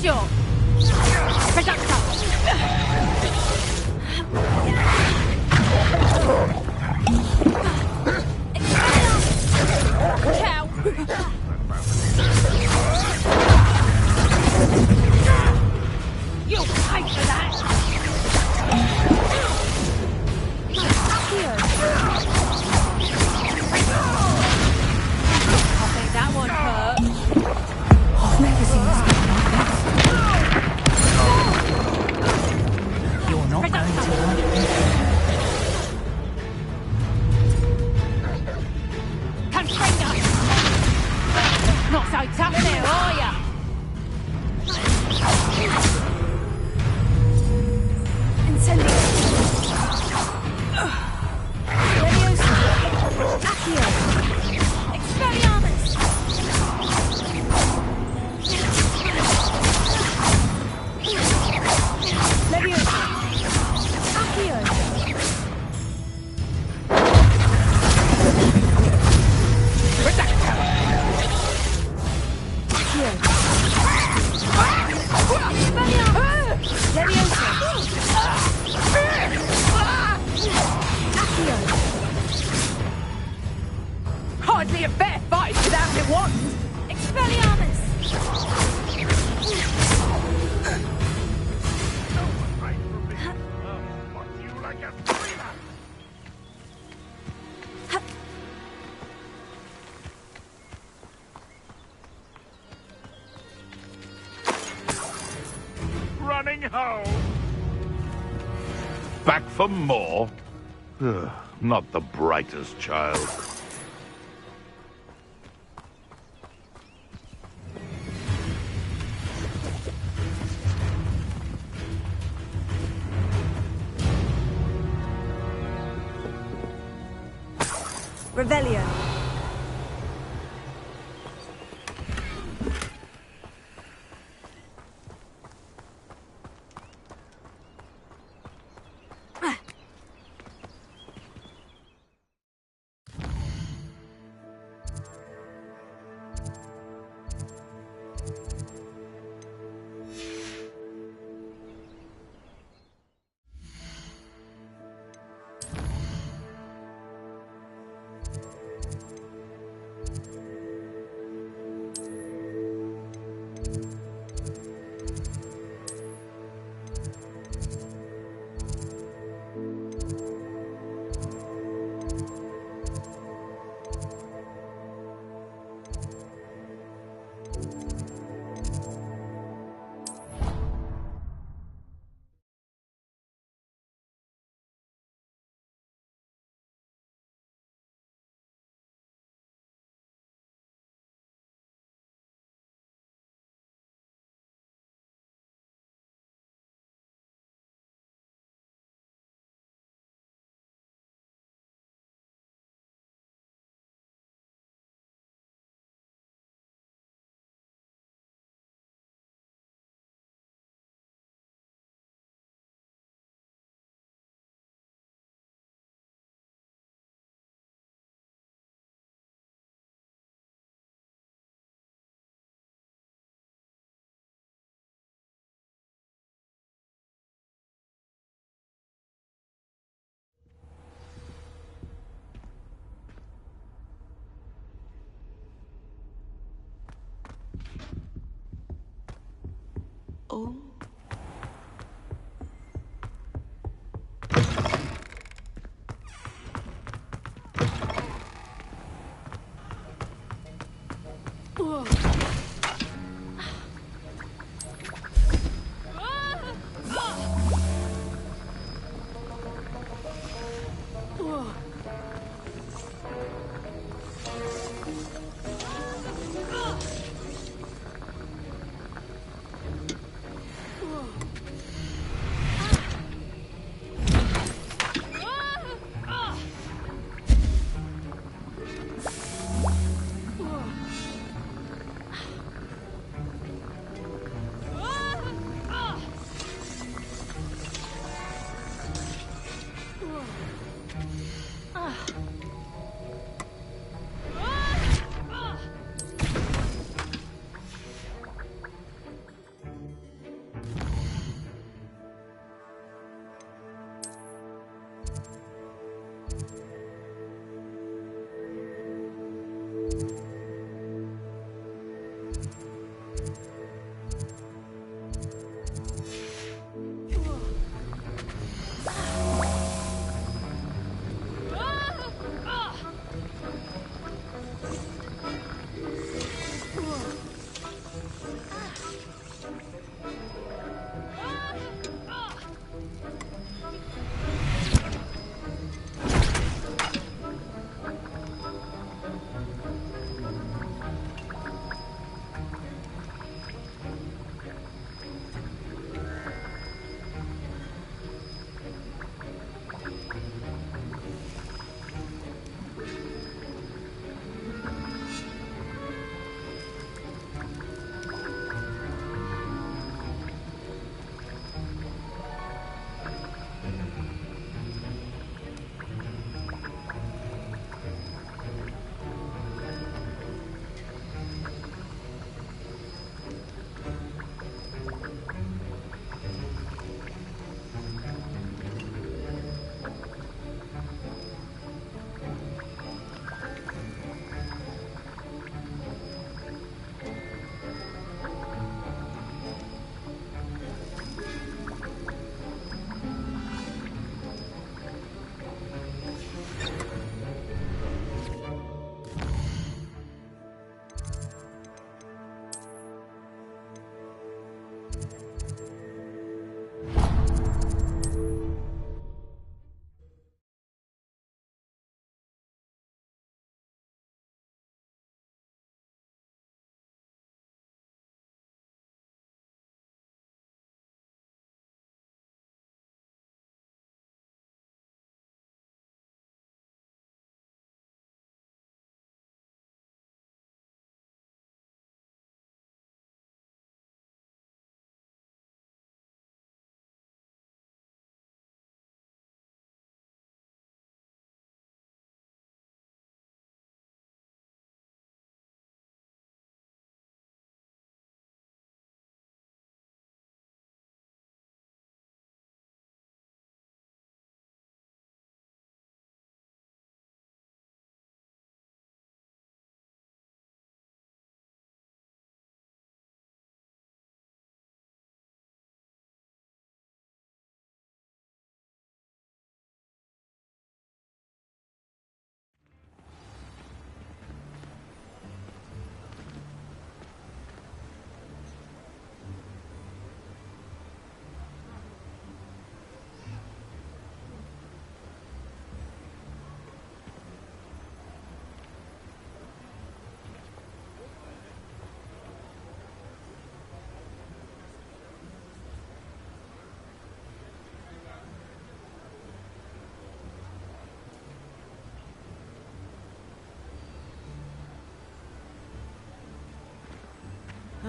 Sure. Projectile. Cow. You'll pay for that. I think that one hurt. I've never seen this game like this. You're not going to like this. Constrainer! Not so tough now, are ya? Incendio! Leviosa! Accio! Expelliarmus! Leviosa! Accio! Hardly a fair fight without it won. Expelliarmus! Running home. Back for more? Ugh, not the brightest child. Revelio.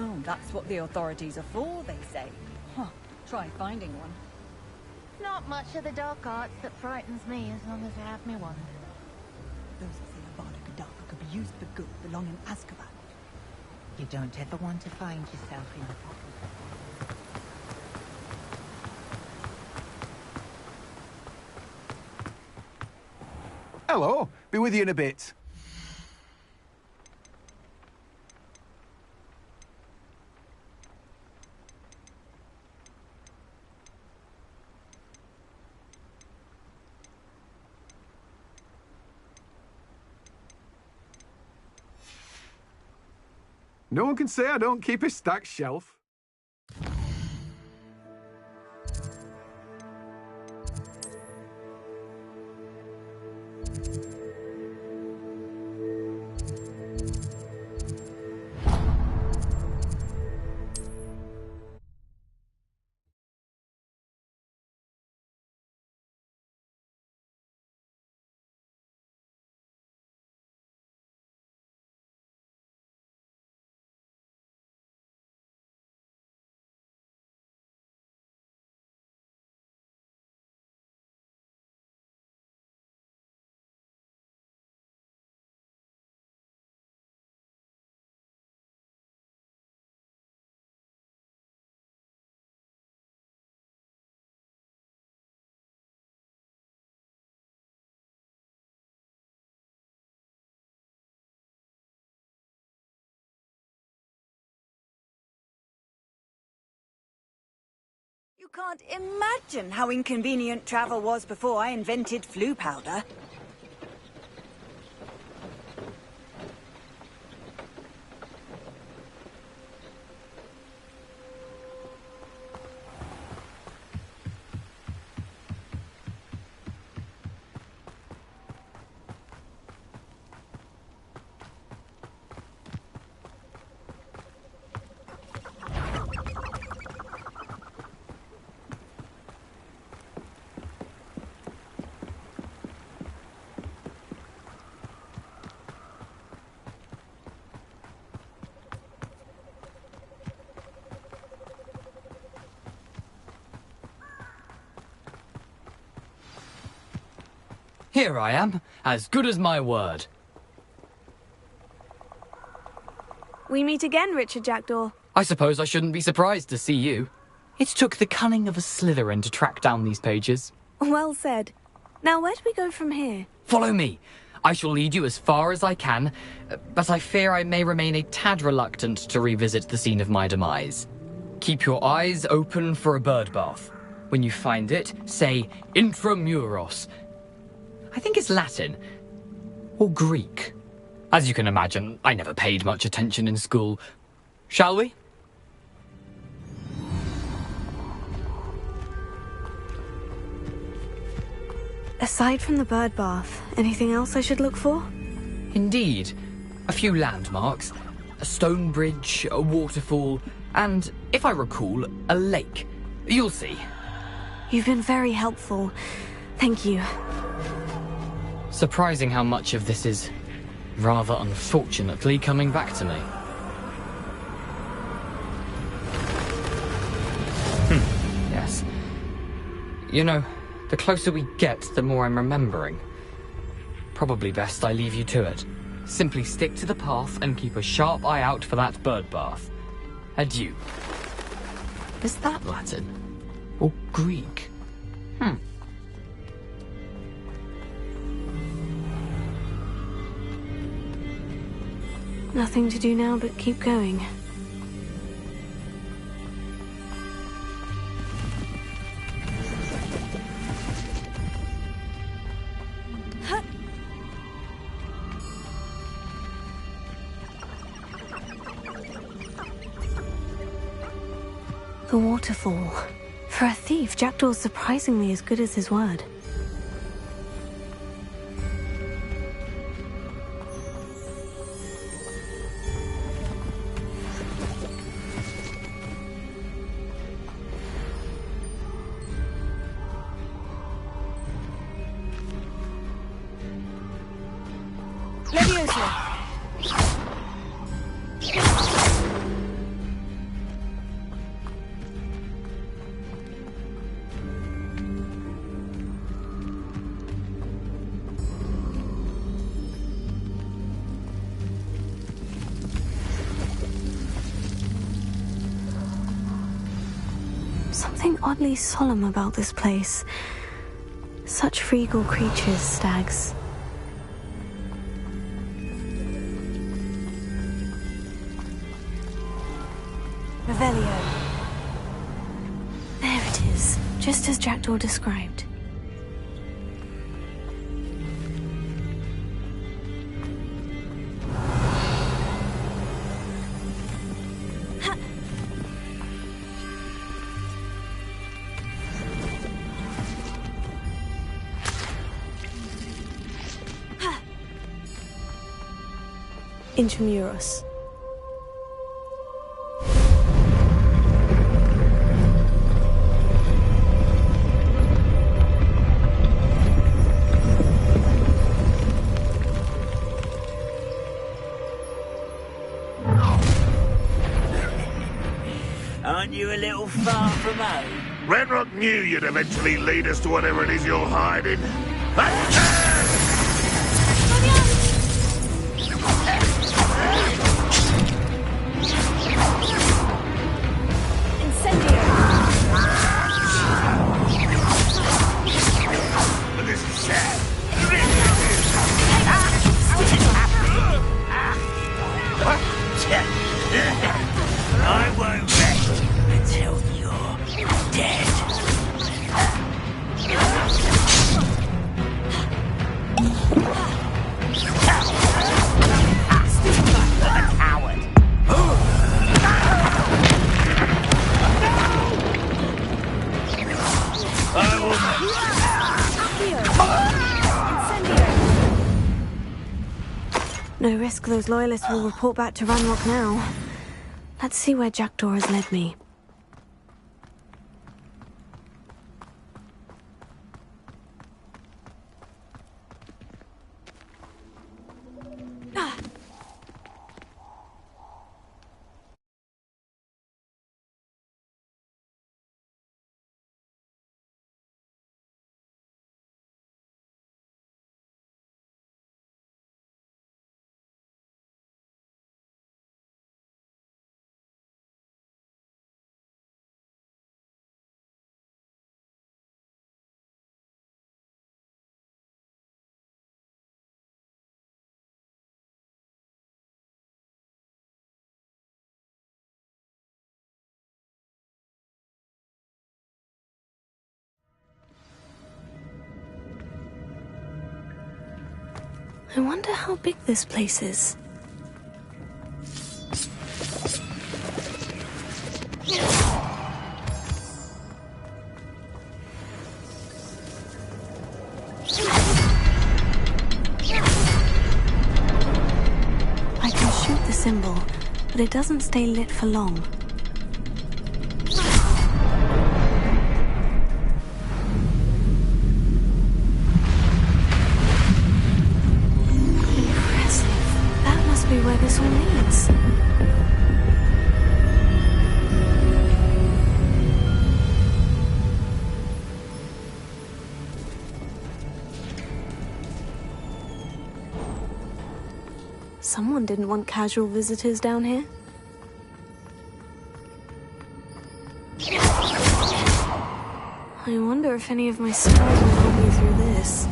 Oh, that's what the authorities are for, they say. Huh. Try finding one. Not much of the dark arts that frightens me as long as I have me wand. Those that say Avada Kedavra could be used for good belong in Azkaban. You don't ever want to find yourself in the pocket. Hello. Be with you in a bit. No one can say I don't keep a stacked shelf. You can't imagine how inconvenient travel was before I invented flu powder. Here I am, as good as my word. We meet again, Richard Jackdaw. I suppose I shouldn't be surprised to see you. It took the cunning of a Slytherin to track down these pages. Well said. Now, where do we go from here? Follow me. I shall lead you as far as I can, but I fear I may remain a tad reluctant to revisit the scene of my demise. Keep your eyes open for a bird bath. When you find it, say Intramuros. I think it's Latin. Or Greek. As you can imagine, I never paid much attention in school. Shall we? Aside from the bird bath, anything else I should look for? Indeed. A few landmarks, a stone bridge, a waterfall, and, if I recall, a lake. You'll see. You've been very helpful. Thank you. Surprising how much of this is, rather unfortunately, coming back to me. Yes. You know, the closer we get, the more I'm remembering. Probably best I leave you to it. Simply stick to the path and keep a sharp eye out for that bird bath. Adieu. Is that Latin? Or Greek? Nothing to do now but keep going. The waterfall. For a thief, Jackdaw's surprisingly as good as his word. Leviosa! Something oddly solemn about this place. Such regal creatures, stags. Revelio. There it is, just as Jackdaw described. Intramuros. Aren't you a little far from home? Renrock knew you'd eventually lead us to whatever it is you're hiding. This is sad. I won't rest until you're dead. What a coward! I will. No risk those loyalists will report back to Ranrock now. Let's see where Jackdaw has led me. I wonder how big this place is. but it doesn't stay lit for long. Impressive. That must be where this all leads. Someone didn't want casual visitors down here. I wonder if any of my spells will help me through this.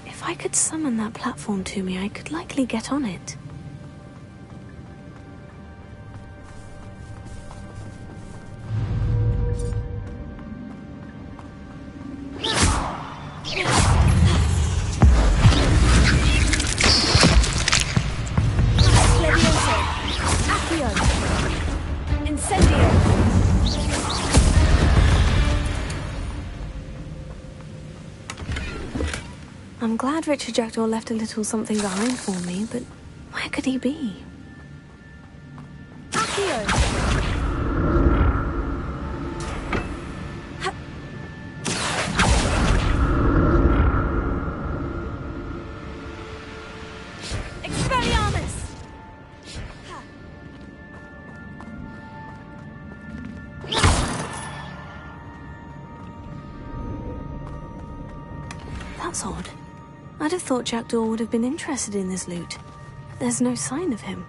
If I could summon that platform to me, I could likely get on it. I'm glad Richard Jackdaw left a little something behind for me, but where could he be? That's odd. I'd have thought Jackdaw would have been interested in this loot. There's no sign of him.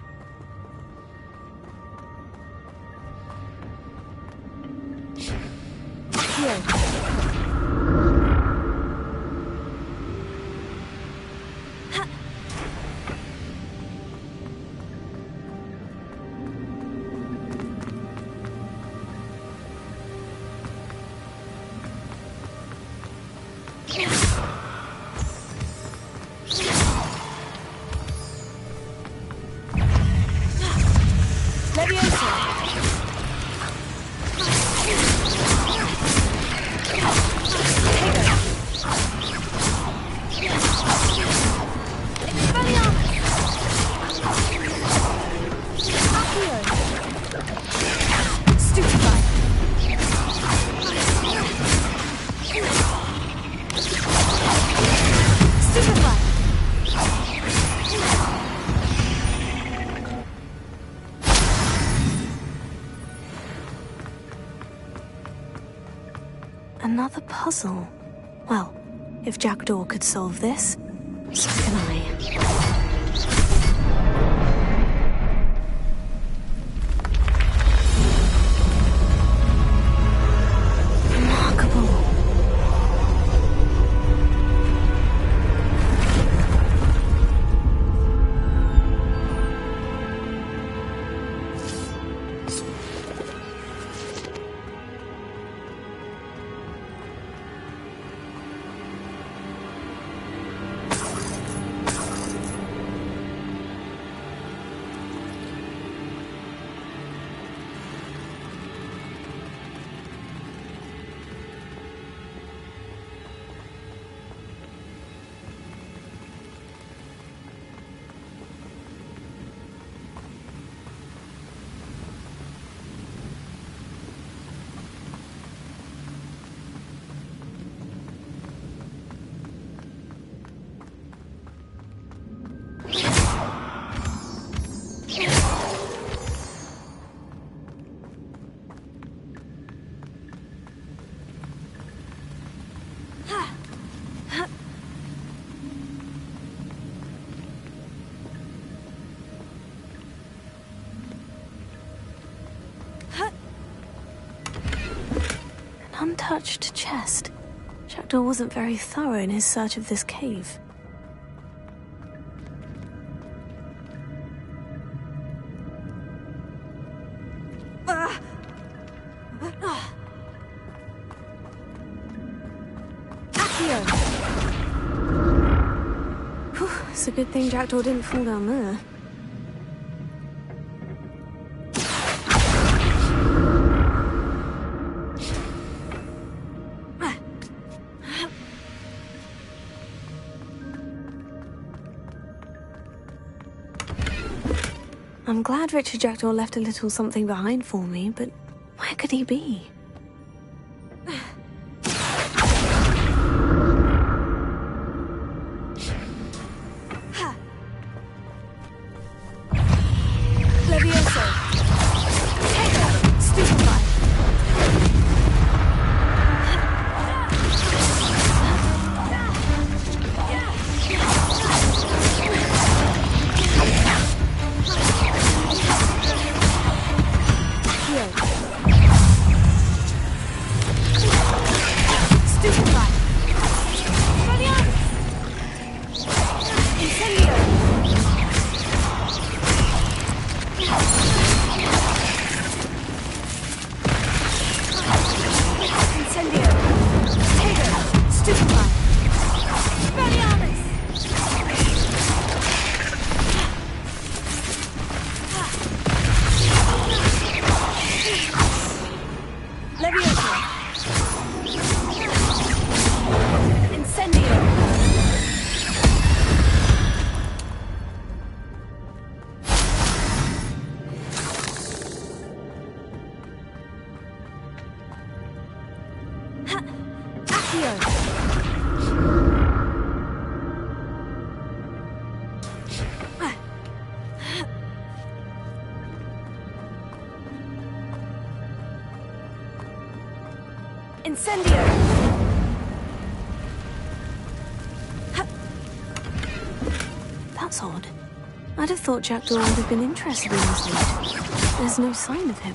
Another puzzle. Well, if Jackdaw could solve this, so can I. untouched chest. Jackdaw wasn't very thorough in his search of this cave. It's a good thing Jackdaw didn't fall down there. I'm glad Richard Jackdaw left a little something behind for me, but where could he be? That's odd. I'd have thought Jackdaw would have been interested in this loot. There's no sign of him.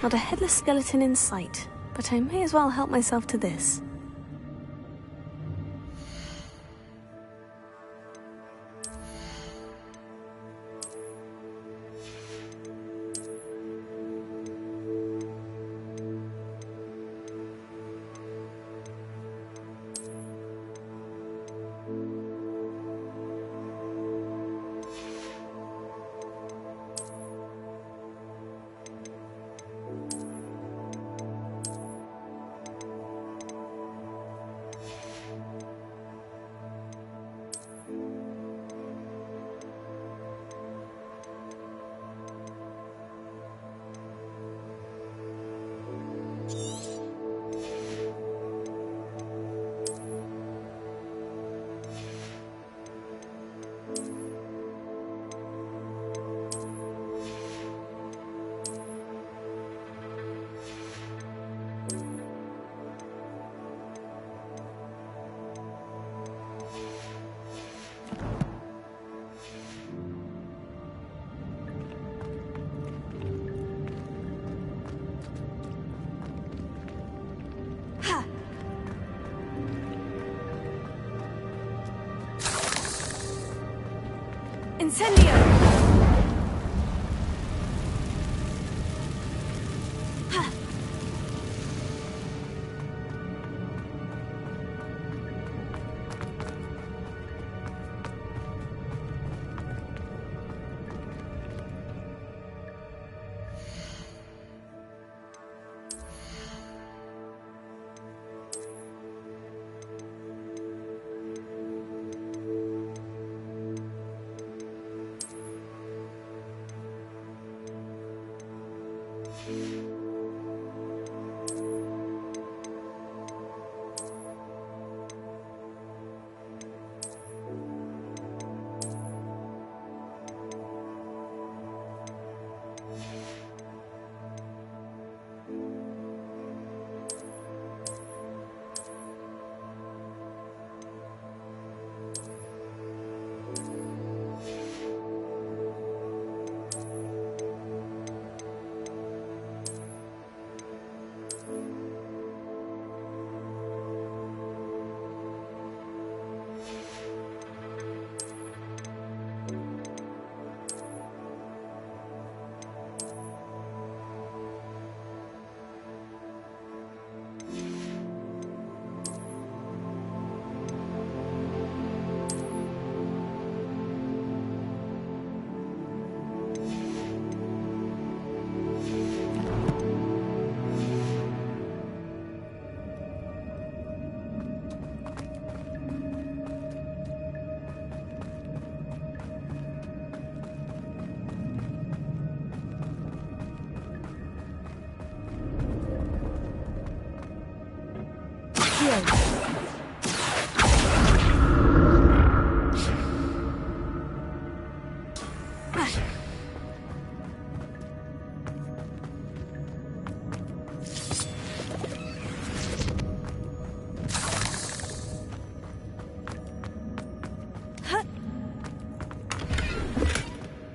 Not a headless skeleton in sight, but I may as well help myself to this. Incendio!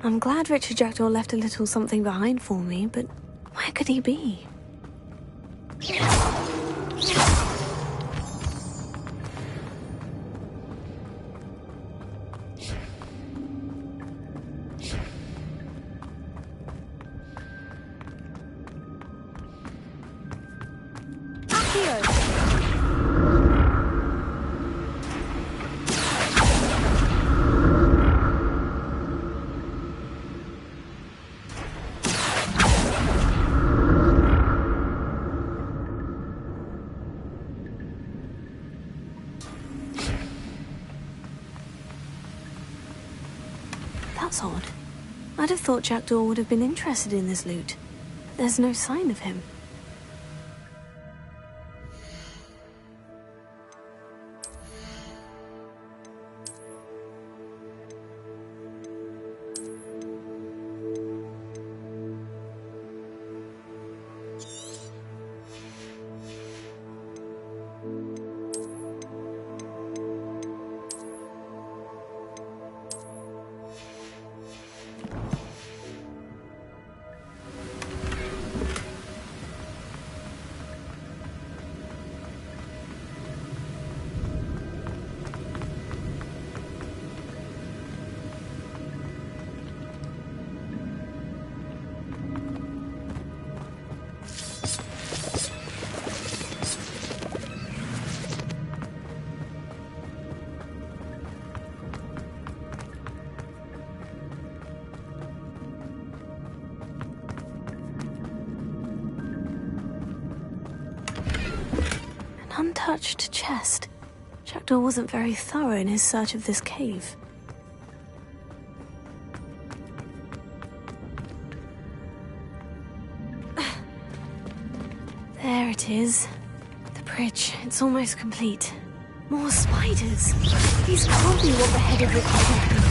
I'm glad Richard Jackdaw left a little something behind for me, but where could he be? That's odd. I'd have thought Jackdaw would have been interested in this loot. There's no sign of him. Untouched chest. Jackdaw wasn't very thorough in his search of this cave. There it is. The bridge. It's almost complete. More spiders. These can't be what the head of it could be.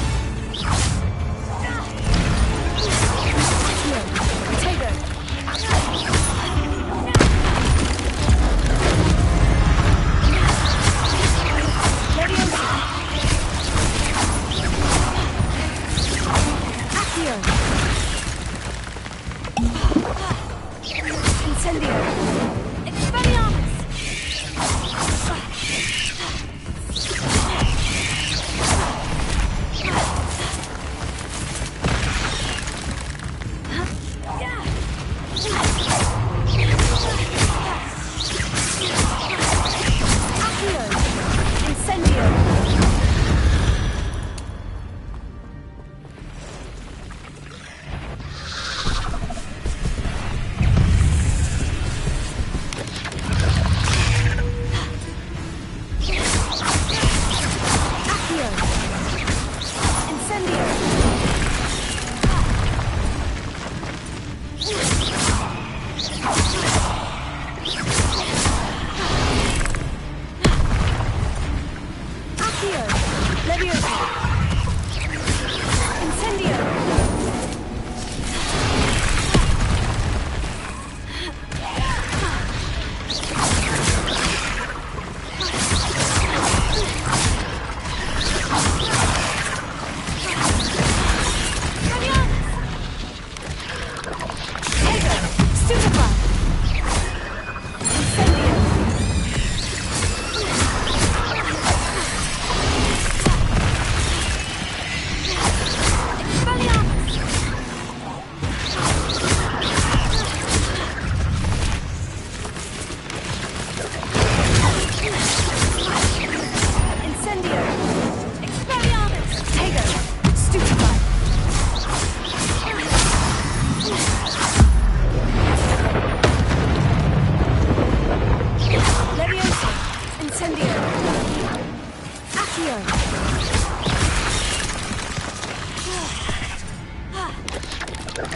Incendio!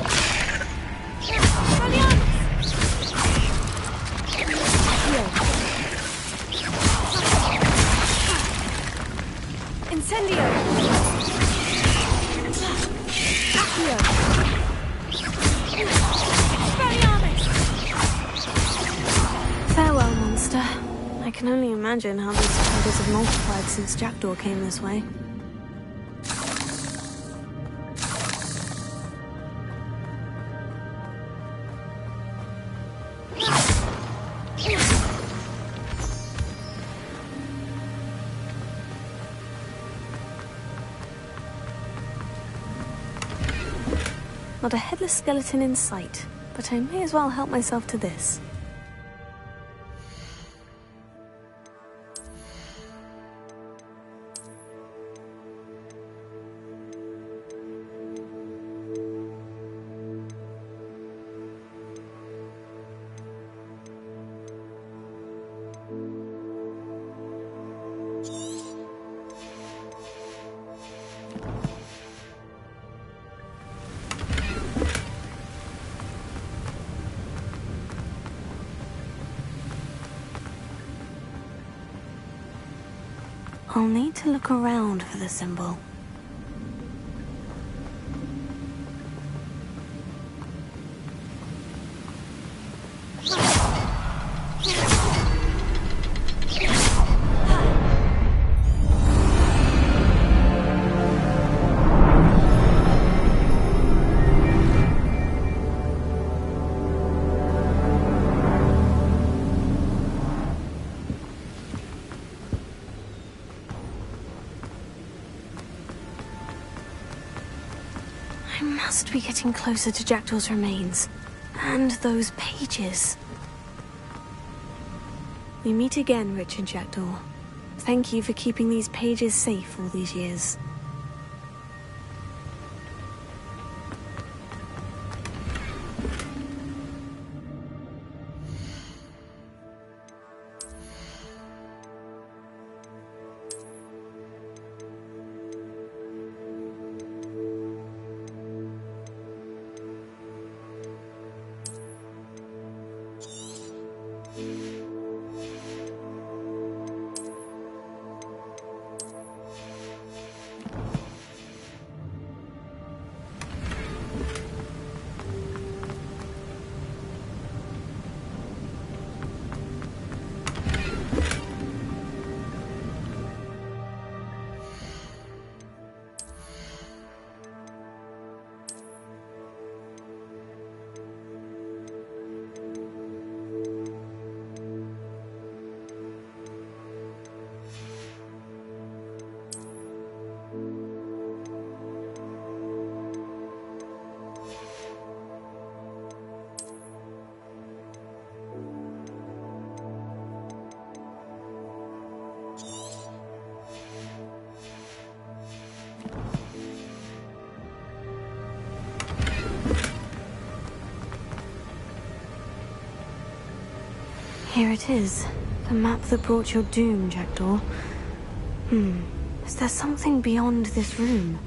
Accio! Expelliarmus! Farewell, monster. I can only imagine how these spiders have multiplied since Jackdaw came this way. Not a headless skeleton in sight, but I may as well help myself to this. I'll need to look around for the symbol. I must be getting closer to Jackdaw's remains. And those pages. We meet again, Richard Jackdaw. Thank you for keeping these pages safe all these years. Here it is. The map that brought your doom, Jackdaw. Is there something beyond this room?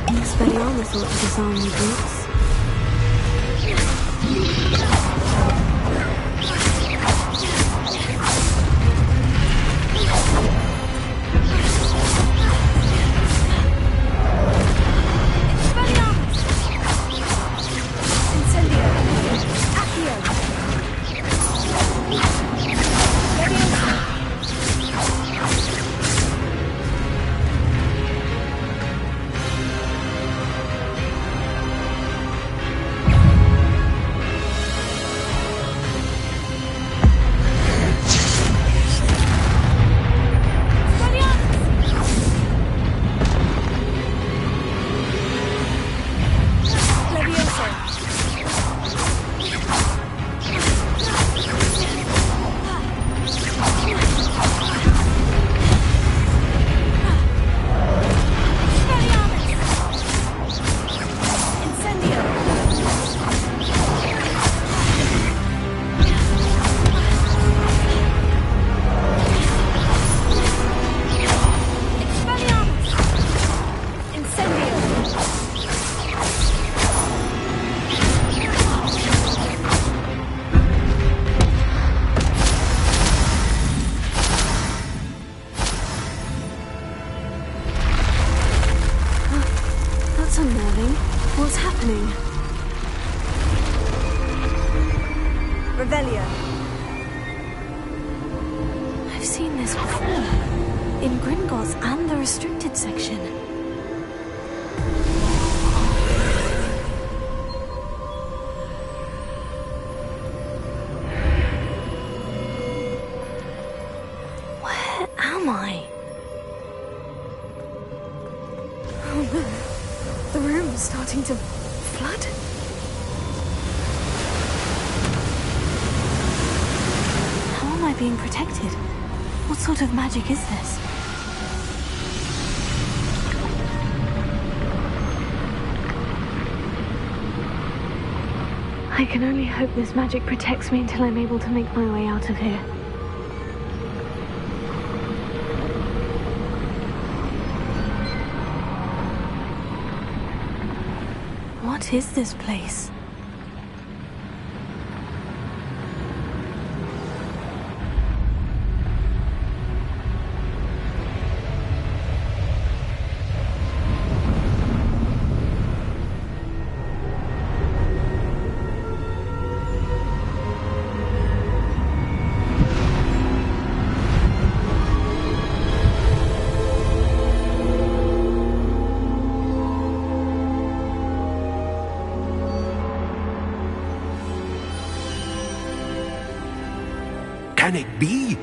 Expelliarmus ought to disarm the brutes. That's unnerving. What's happening? Revelio. I've seen this before. In Gringotts and the restricted section. Where am I? Oh no. The room is starting to flood. How am I being protected? What sort of magic is this? I can only hope this magic protects me until I'm able to make my way out of here. What is this place? Can it be?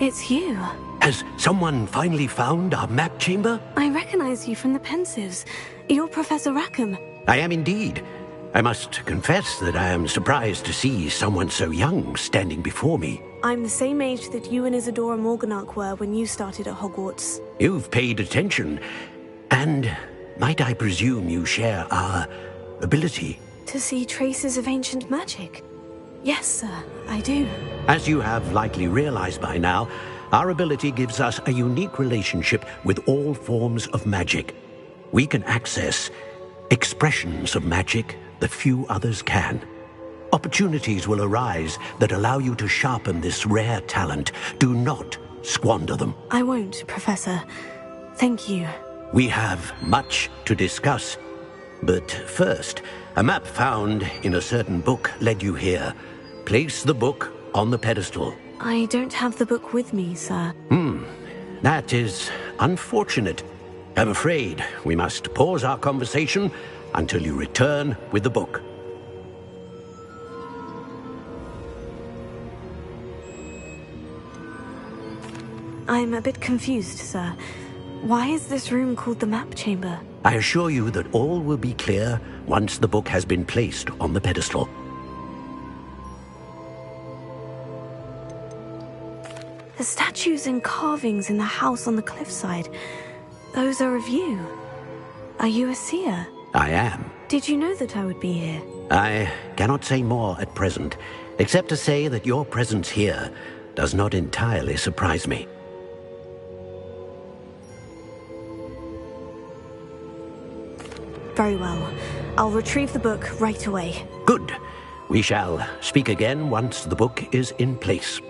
It's you. Has someone finally found our map chamber? I recognize you from the Pensives. You're Professor Rackham. I am indeed. I must confess that I am surprised to see someone so young standing before me. I'm the same age that you and Isadora Morganach were when you started at Hogwarts. You've paid attention. And might I presume you share our ability? To see traces of ancient magic? Yes, sir, I do. As you have likely realized by now, our ability gives us a unique relationship with all forms of magic. We can access expressions of magic that few others can. Opportunities will arise that allow you to sharpen this rare talent. Do not squander them. I won't, Professor. Thank you. We have much to discuss. But first, a map found in a certain book led you here. Place the book on the pedestal. I don't have the book with me, sir. That is unfortunate. I'm afraid we must pause our conversation until you return with the book. I'm a bit confused, sir. Why is this room called the map chamber? I assure you that all will be clear once the book has been placed on the pedestal. The statues and carvings in the house on the cliffside, those are of you. Are you a seer? I am. Did you know that I would be here? I cannot say more at present, except to say that your presence here does not entirely surprise me. Very well. I'll retrieve the book right away. Good. We shall speak again once the book is in place.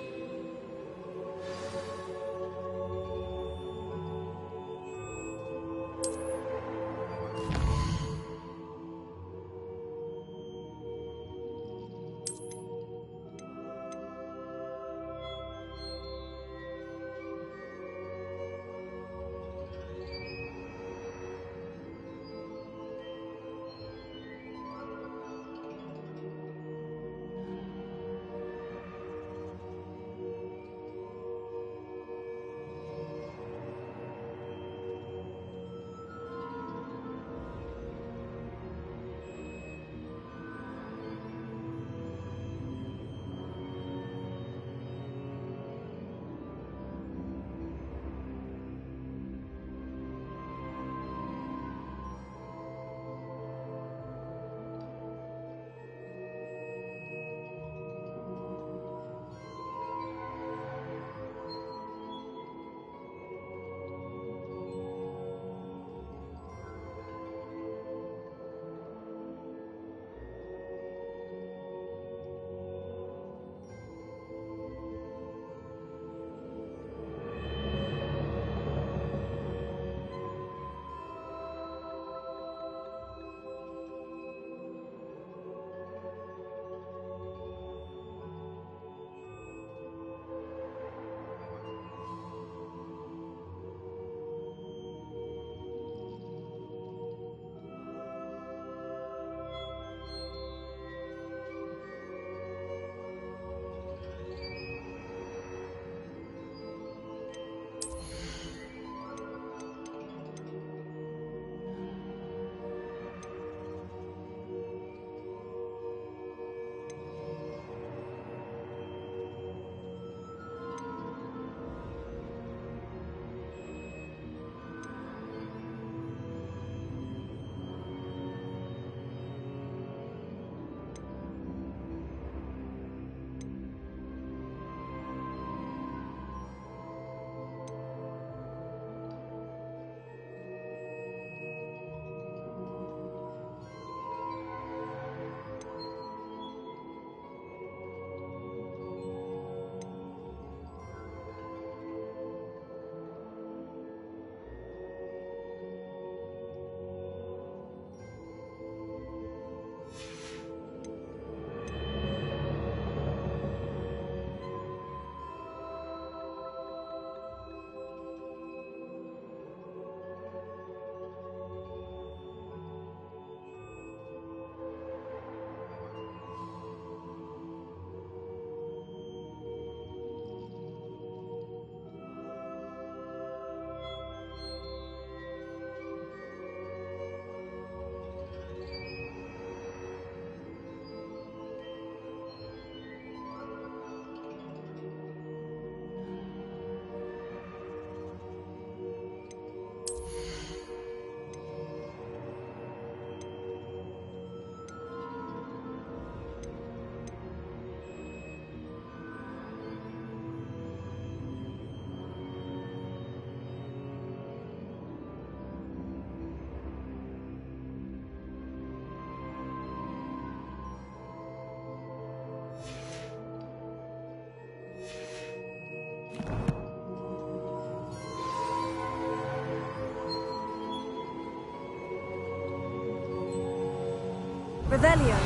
Revelio.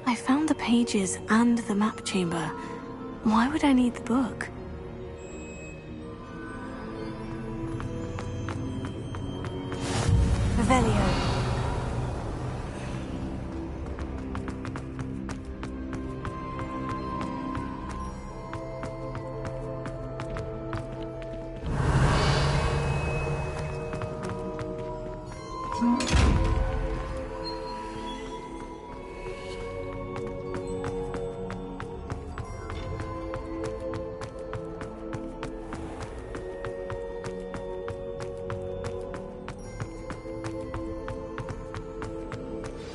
I found the pages and the map chamber. Why would I need the book? Revelio.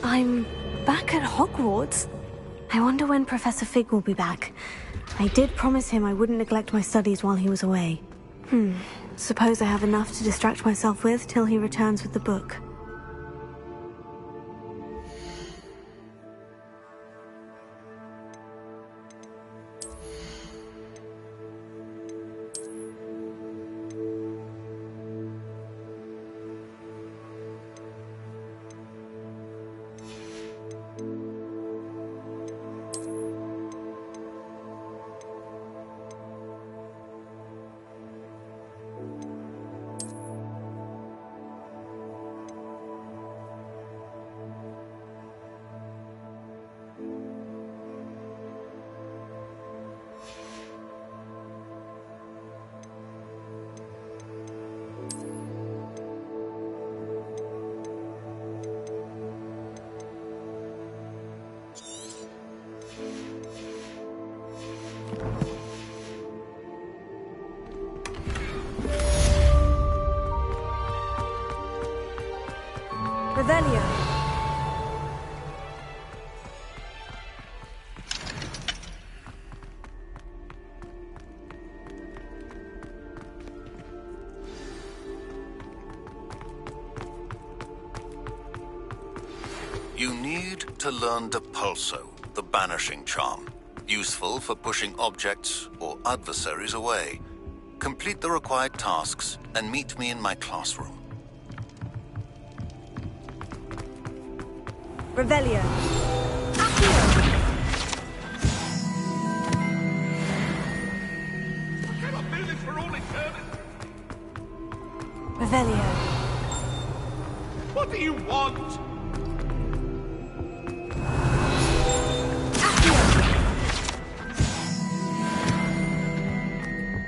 I'm back at Hogwarts. I wonder when Professor Fig will be back. I did promise him I wouldn't neglect my studies while he was away. Suppose I have enough to distract myself with till he returns with the book. Revelio. You need to learn Depulso, the banishing charm. Useful for pushing objects or adversaries away. Complete the required tasks and meet me in my classroom. Revelio. Revelio. What do you want?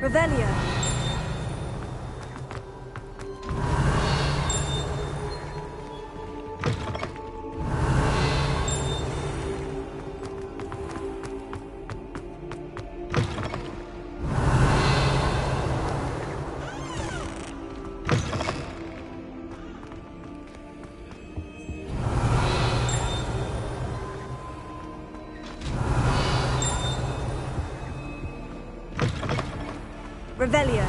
Revelio. Revelio.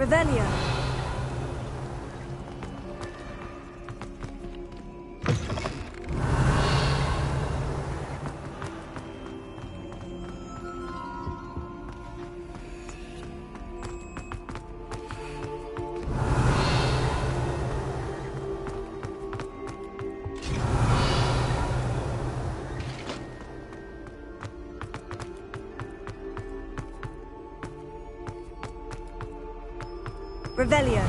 Revelio. Revelio.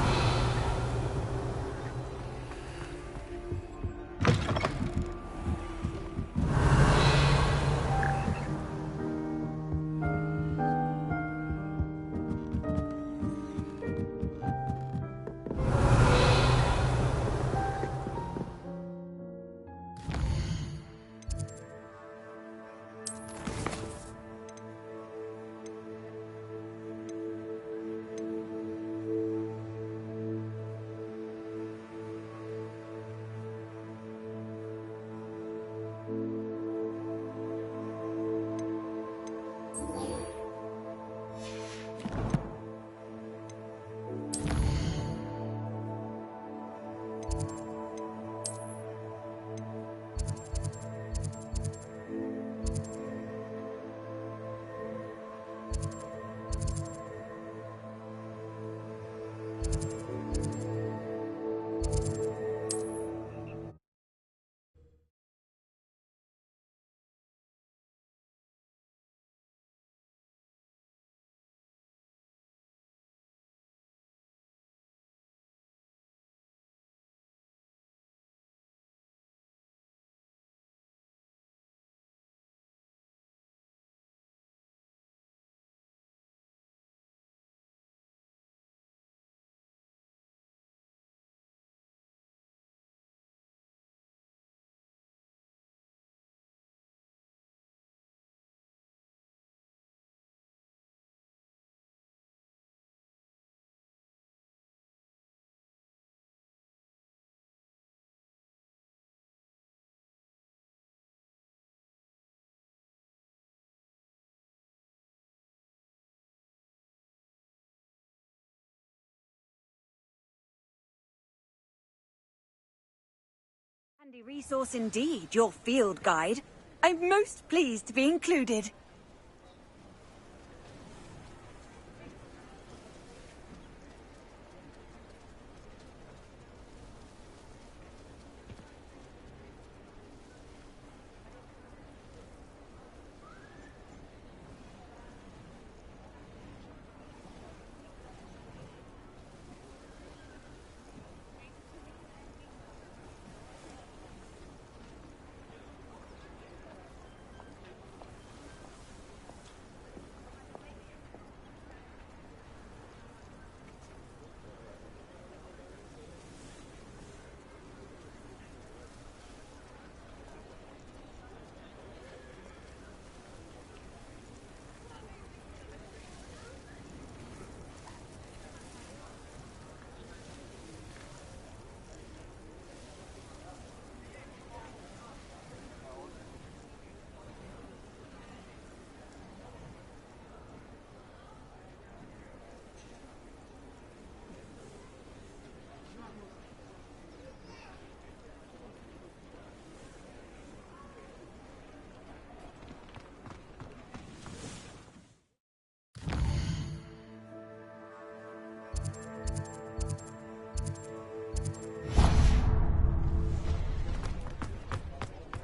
Handy resource indeed, your field guide. I'm most pleased to be included.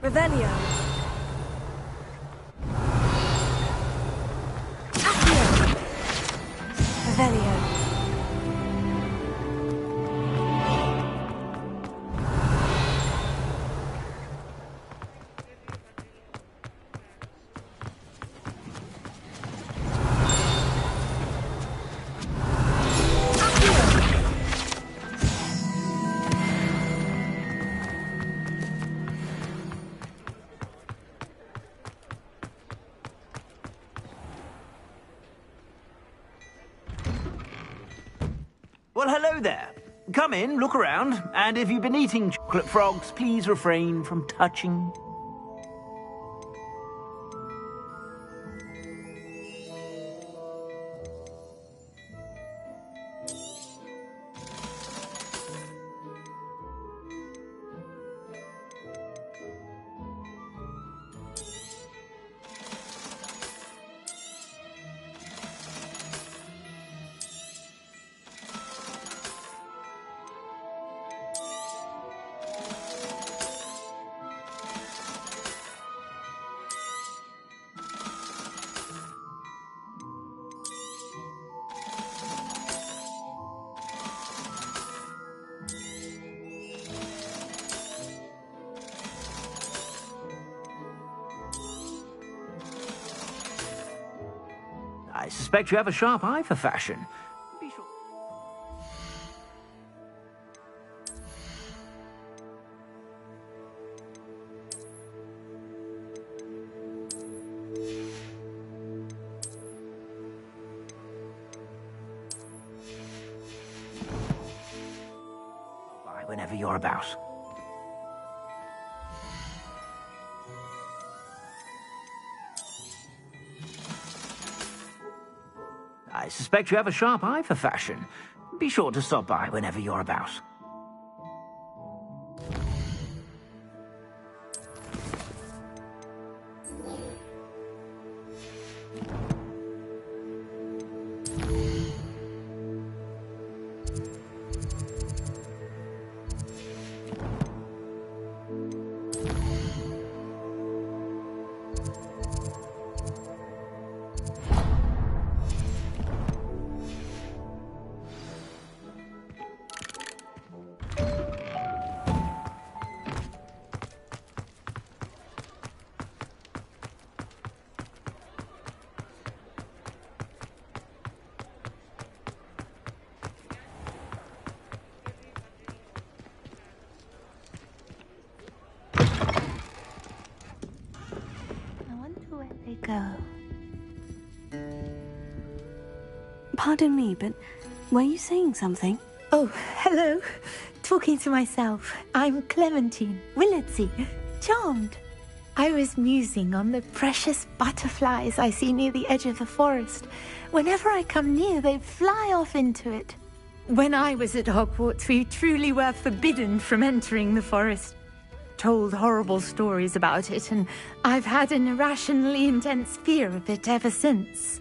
Revelio. Accio. Revelio. Well, hello there. Come in, look around, and if you've been eating chocolate frogs, please refrain from touching. I suspect you have a sharp eye for fashion. Be sure. Bye whenever you're about. I suspect you have a sharp eye for fashion. Be sure to stop by whenever you're about. Go. Pardon me, but were you saying something? Oh, hello. Talking to myself. I'm Clementine Willardsey. Charmed. I was musing on the precious butterflies I see near the edge of the forest. Whenever I come near, they fly off into it. When I was at Hogwarts, we truly were forbidden from entering the forest. Told horrible stories about it, and I've had an irrationally intense fear of it ever since.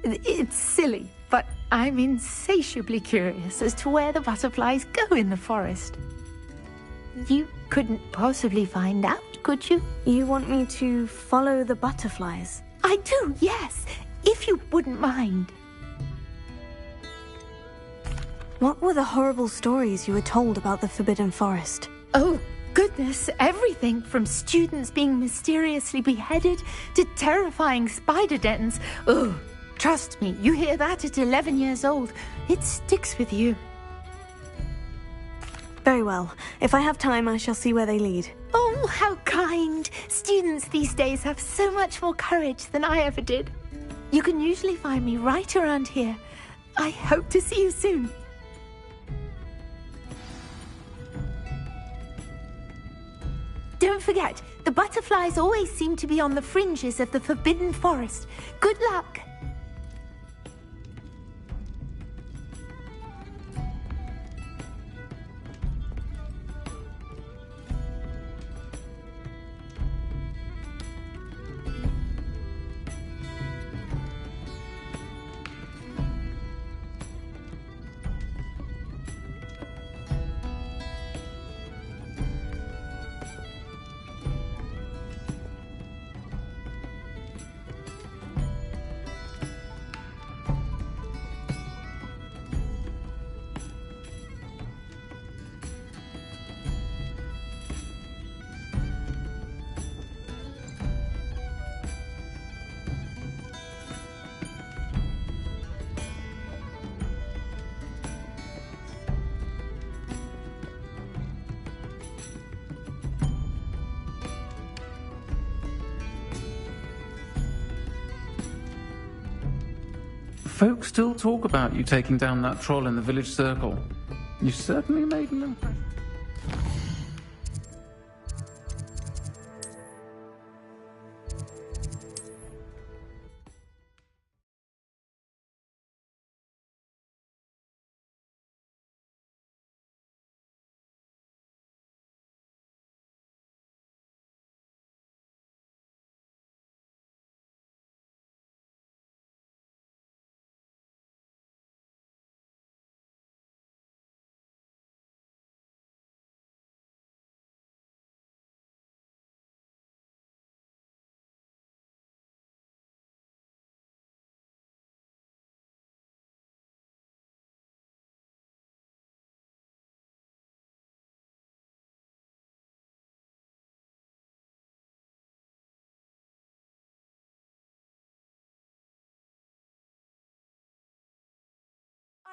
It's silly, but I'm insatiably curious as to where the butterflies go in the forest. You couldn't possibly find out, could you? You want me to follow the butterflies? I do, yes, if you wouldn't mind. What were the horrible stories you were told about the Forbidden Forest? Oh, goodness, everything from students being mysteriously beheaded to terrifying spider dens. Oh, trust me, you hear that at 11 years old, it sticks with you. Very well. If I have time, I shall see where they lead. Oh, how kind. Students these days have so much more courage than I ever did. You can usually find me right around here. I hope to see you soon. Don't forget, the butterflies always seem to be on the fringes of the Forbidden Forest. Good luck! Folks still talk about you taking down that troll in the village circle. You certainly made an impression.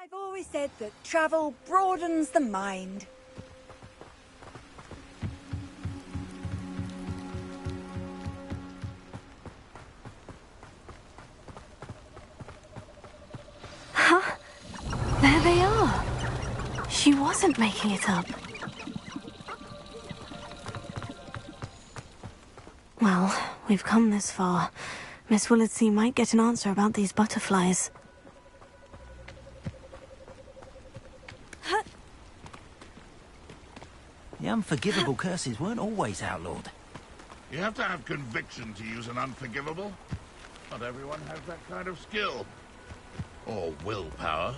I've always said that travel broadens the mind. Huh? There they are. She wasn't making it up. Well, we've come this far. Miss Willardsea might get an answer about these butterflies. The unforgivable curses weren't always outlawed. You have to have conviction to use an unforgivable. Not everyone has that kind of skill. Or willpower.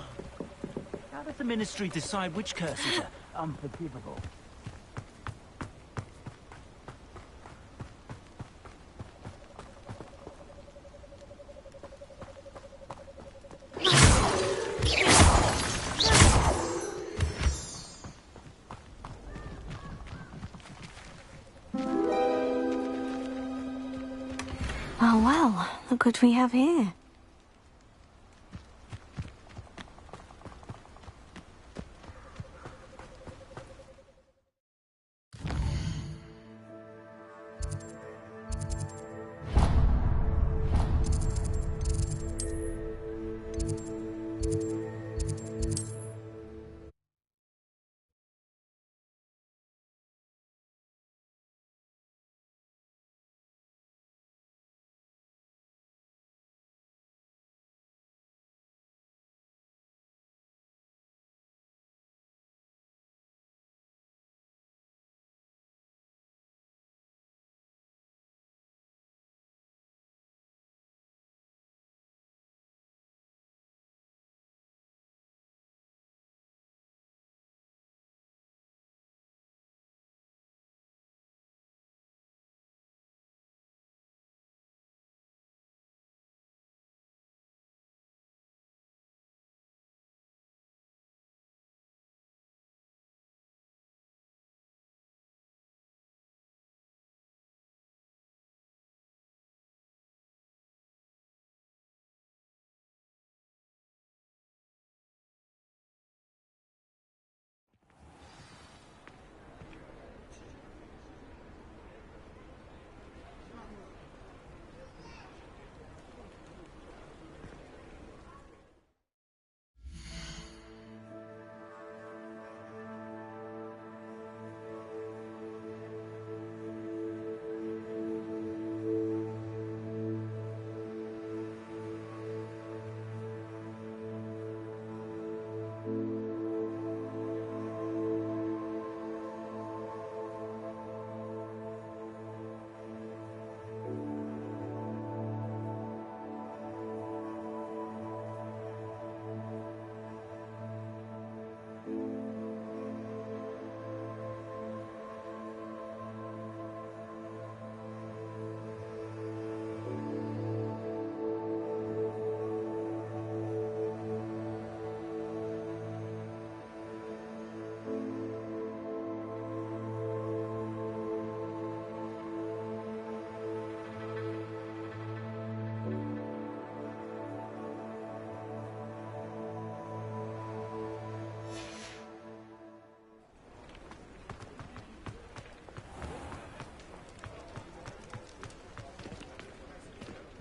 How does the Ministry decide which curses are unforgivable? Oh well, look what we have here.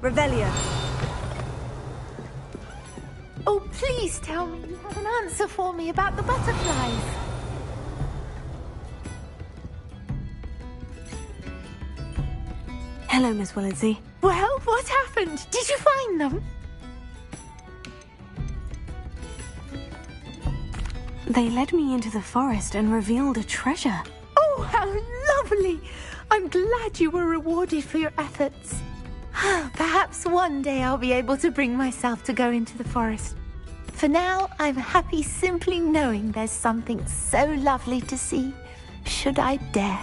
Revelio. Oh, please tell me you have an answer for me about the butterflies. Hello, Miss Willardsea. Well, what happened? Did you find them? They led me into the forest and revealed a treasure. Oh, how lovely! I'm glad you were rewarded for your efforts. Perhaps one day I'll be able to bring myself to go into the forest. For now, I'm happy simply knowing there's something so lovely to see, should I dare.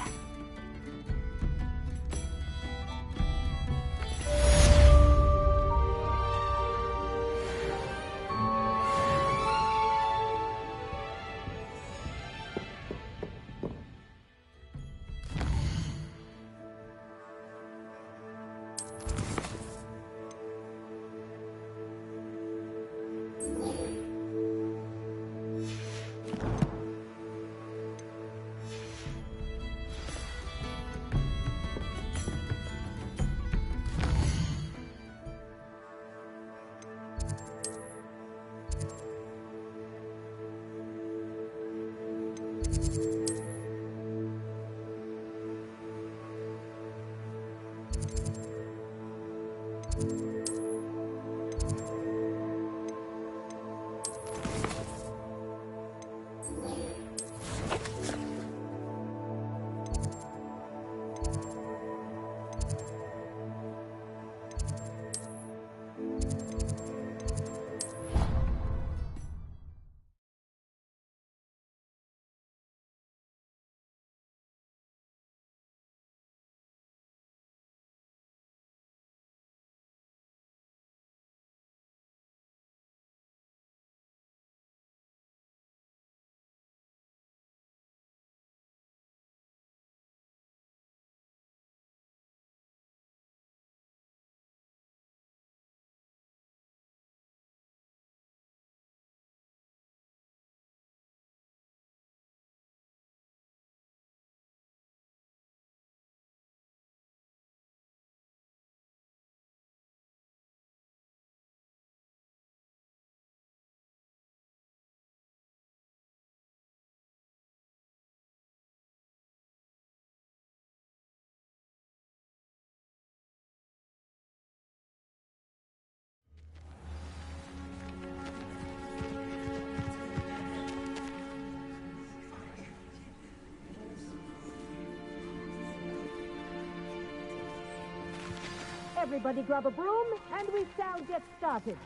Everybody grab a broom, and we shall get started.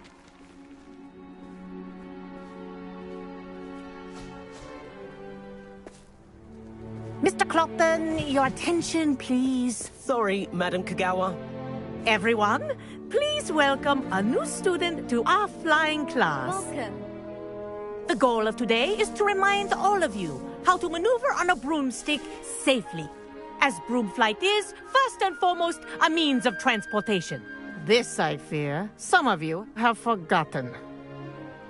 Mr. Clopton, your attention, please. Sorry, Madam Kagawa. Everyone, please welcome a new student to our flying class. Welcome. The goal of today is to remind all of you how to maneuver on a broomstick safely, as broom flight is, first and foremost, a means of transportation. This, I fear, some of you have forgotten.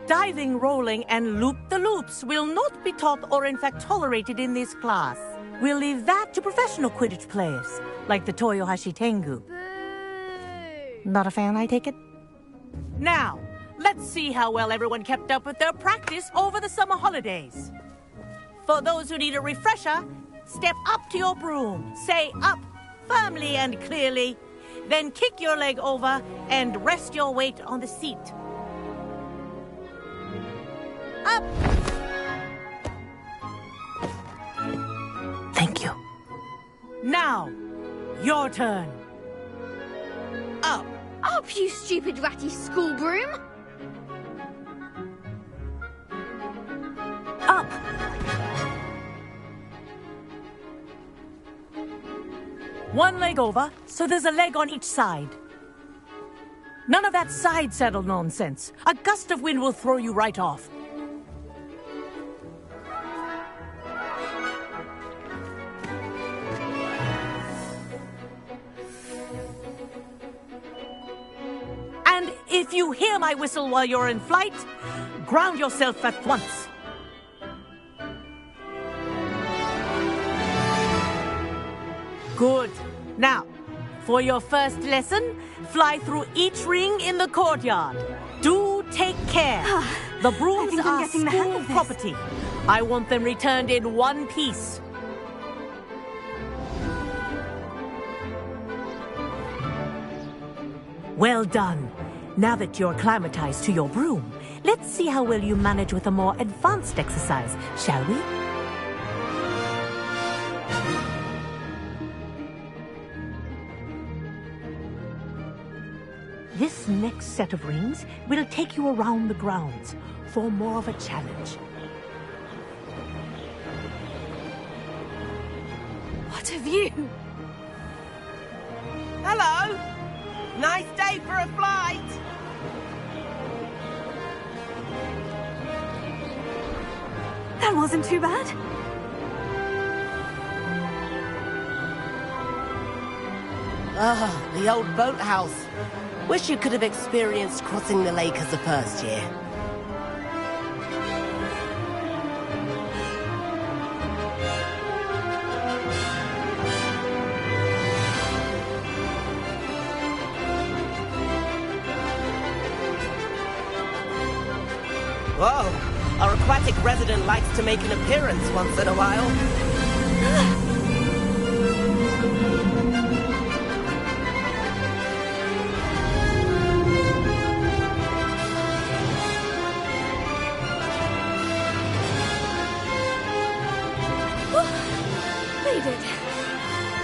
Diving, rolling, and loop-the-loops will not be taught or in fact tolerated in this class. We'll leave that to professional Quidditch players, like the Toyohashi Tengu. Not a fan, I take it? Now, let's see how well everyone kept up with their practice over the summer holidays. For those who need a refresher, step up to your broom, say up firmly and clearly, then kick your leg over and rest your weight on the seat. Up! Thank you. Now, your turn. Up. Up, you stupid ratty school broom! Up! One leg over, so there's a leg on each side. None of that side saddle nonsense. A gust of wind will throw you right off. And if you hear my whistle while you're in flight, ground yourself at once. Good. Now, for your first lesson, fly through each ring in the courtyard. Do take care. The brooms are school property. I want them returned in one piece. Well done. Now that you're acclimatized to your broom, let's see how well you manage with a more advanced exercise, shall we? This next set of rings will take you around the grounds for more of a challenge. What have you? Hello! Nice day for a flight! That wasn't too bad. Ah, the old boathouse. Wish you could have experienced crossing the lake as a first year. Whoa, our aquatic resident likes to make an appearance once in a while.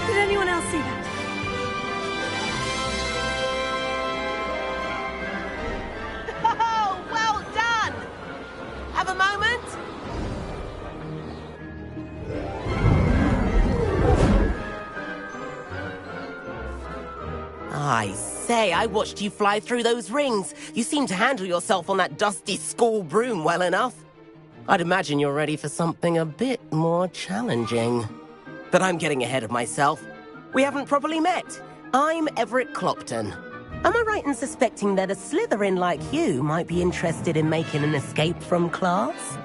Did anyone else see that? Oh, well done! Have a moment? I say, I watched you fly through those rings. You seem to handle yourself on that dusty school broom well enough. I'd imagine you're ready for something a bit more challenging. But I'm getting ahead of myself. We haven't properly met. I'm Everett Clopton. Am I right in suspecting that a Slytherin like you might be interested in making an escape from class?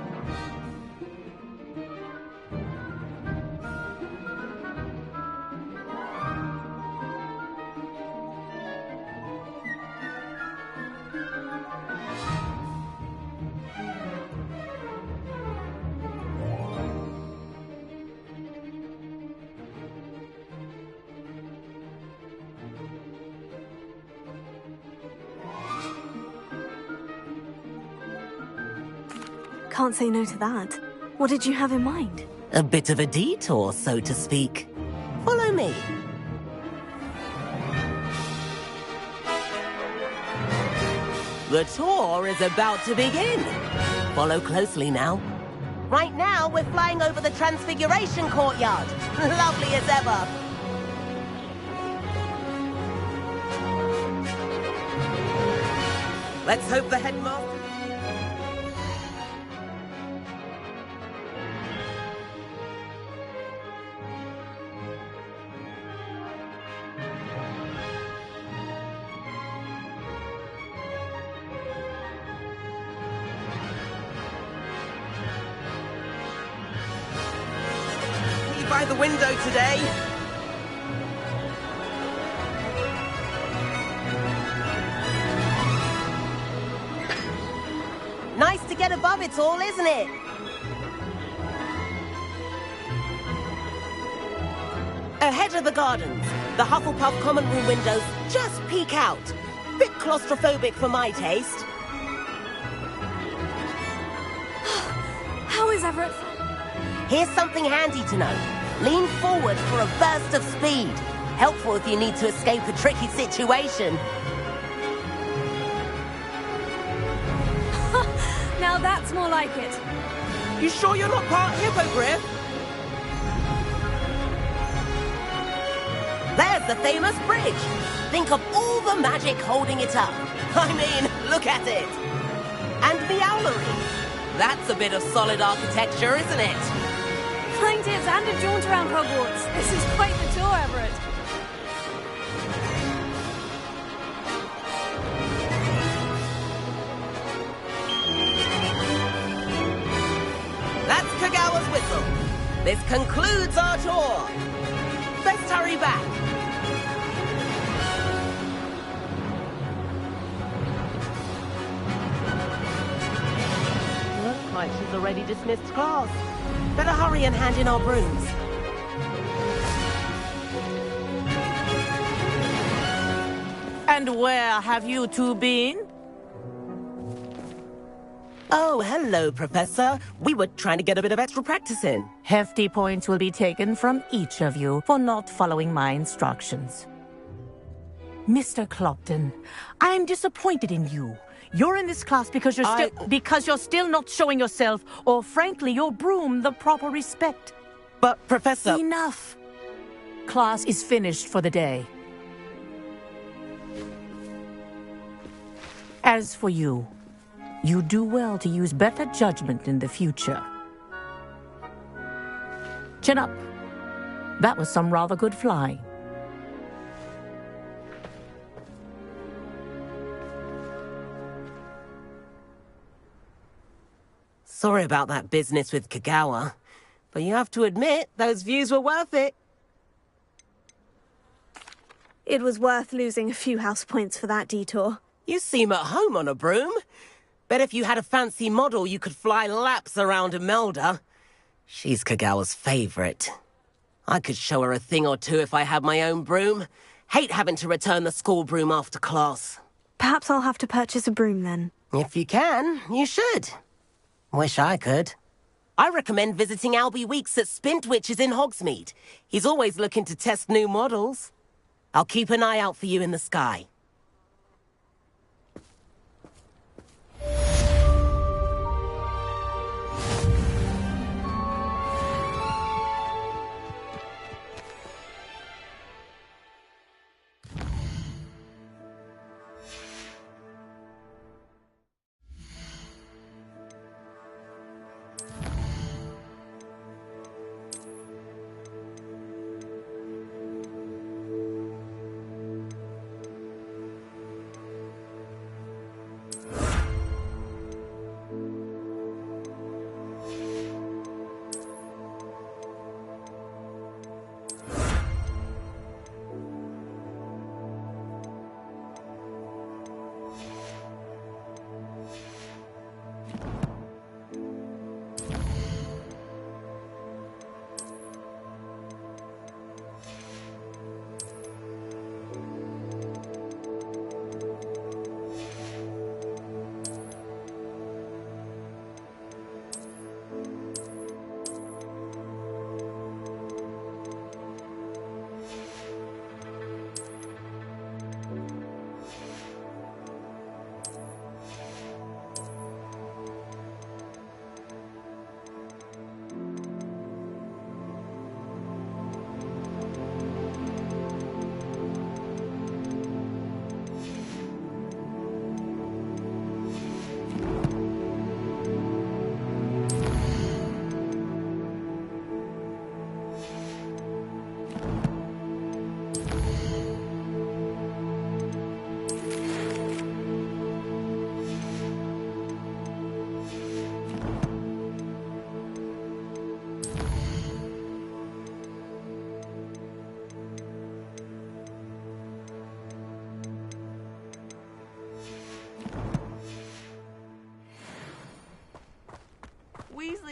Can't say no to that. What did you have in mind? A bit of a detour, so to speak. Follow me. The tour is about to begin. Follow closely now. Right now, we're flying over the Transfiguration Courtyard. Lovely as ever. Let's hope the headmaster... by the window today. Nice to get above it all, isn't it? Ahead of the gardens, the Hufflepuff common room windows just peek out. Bit claustrophobic for my taste. How is Everett? Here's something handy to know. Lean forward for a burst of speed. Helpful if you need to escape a tricky situation. Now that's more like it. You sure you're not part hippogriff? There's the famous bridge. Think of all the magic holding it up. I mean, look at it. And the owlery. That's a bit of solid architecture, isn't it? Flying tips and a jaunt around Hogwarts. This is quite the tour, Everett. That's Kagawa's whistle. This concludes our tour. Let's hurry back. Looks like she's already dismissed class. Better hurry and hand in our brooms. And where have you two been? Oh, hello, Professor. We were trying to get a bit of extra practice in. Hefty points will be taken from each of you for not following my instructions. Mr. Clopton, I am disappointed in you. You're in this class because you're still not showing yourself, or frankly, your broom the proper respect. But, Professor... Enough. Class is finished for the day. As for you, you do well to use better judgment in the future. Chin up. That was some rather good flying. Sorry about that business with Kagawa, but you have to admit, those views were worth it. It was worth losing a few house points for that detour. You seem at home on a broom. Bet if you had a fancy model, you could fly laps around Imelda. She's Kagawa's favorite. I could show her a thing or two if I had my own broom. Hate having to return the school broom after class. Perhaps I'll have to purchase a broom then. If you can, you should. Wish I could. I recommend visiting Albie Weeks at Spintwitches in Hogsmeade. He's always looking to test new models. I'll keep an eye out for you in the sky.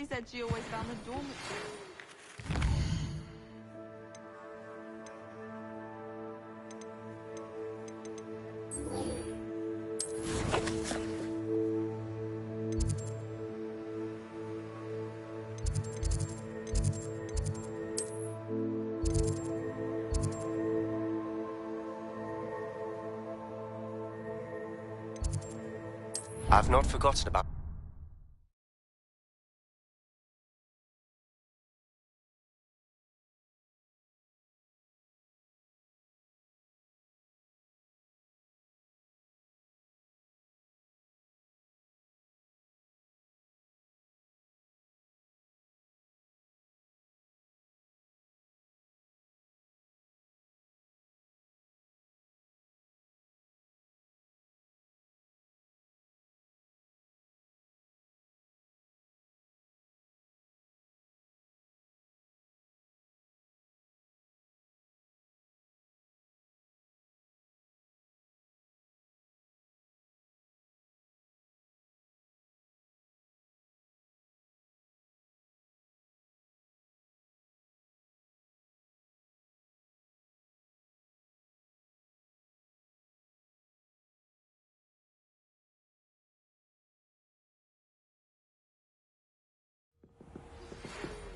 said she always found the dormitory. I've not forgotten about...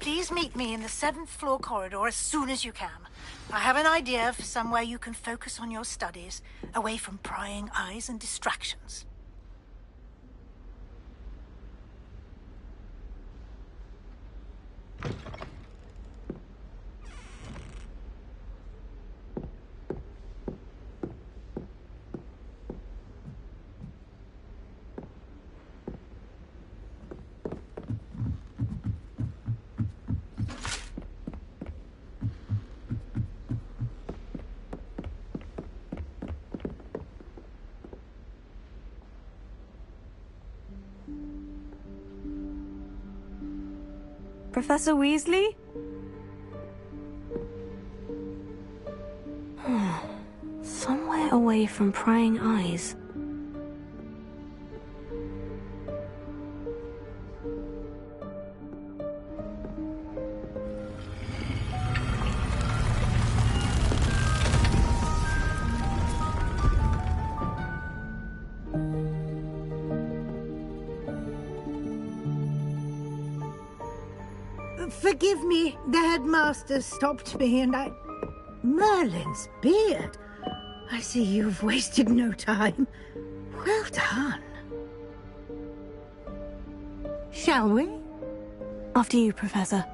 Please meet me in the 7th floor corridor as soon as you can. I have an idea for somewhere you can focus on your studies, away from prying eyes and distractions. Professor Weasley? Somewhere away from prying eyes. Forgive me, the headmaster stopped me and I... Merlin's beard. I see you've wasted no time. Well done. Shall we? After you, Professor.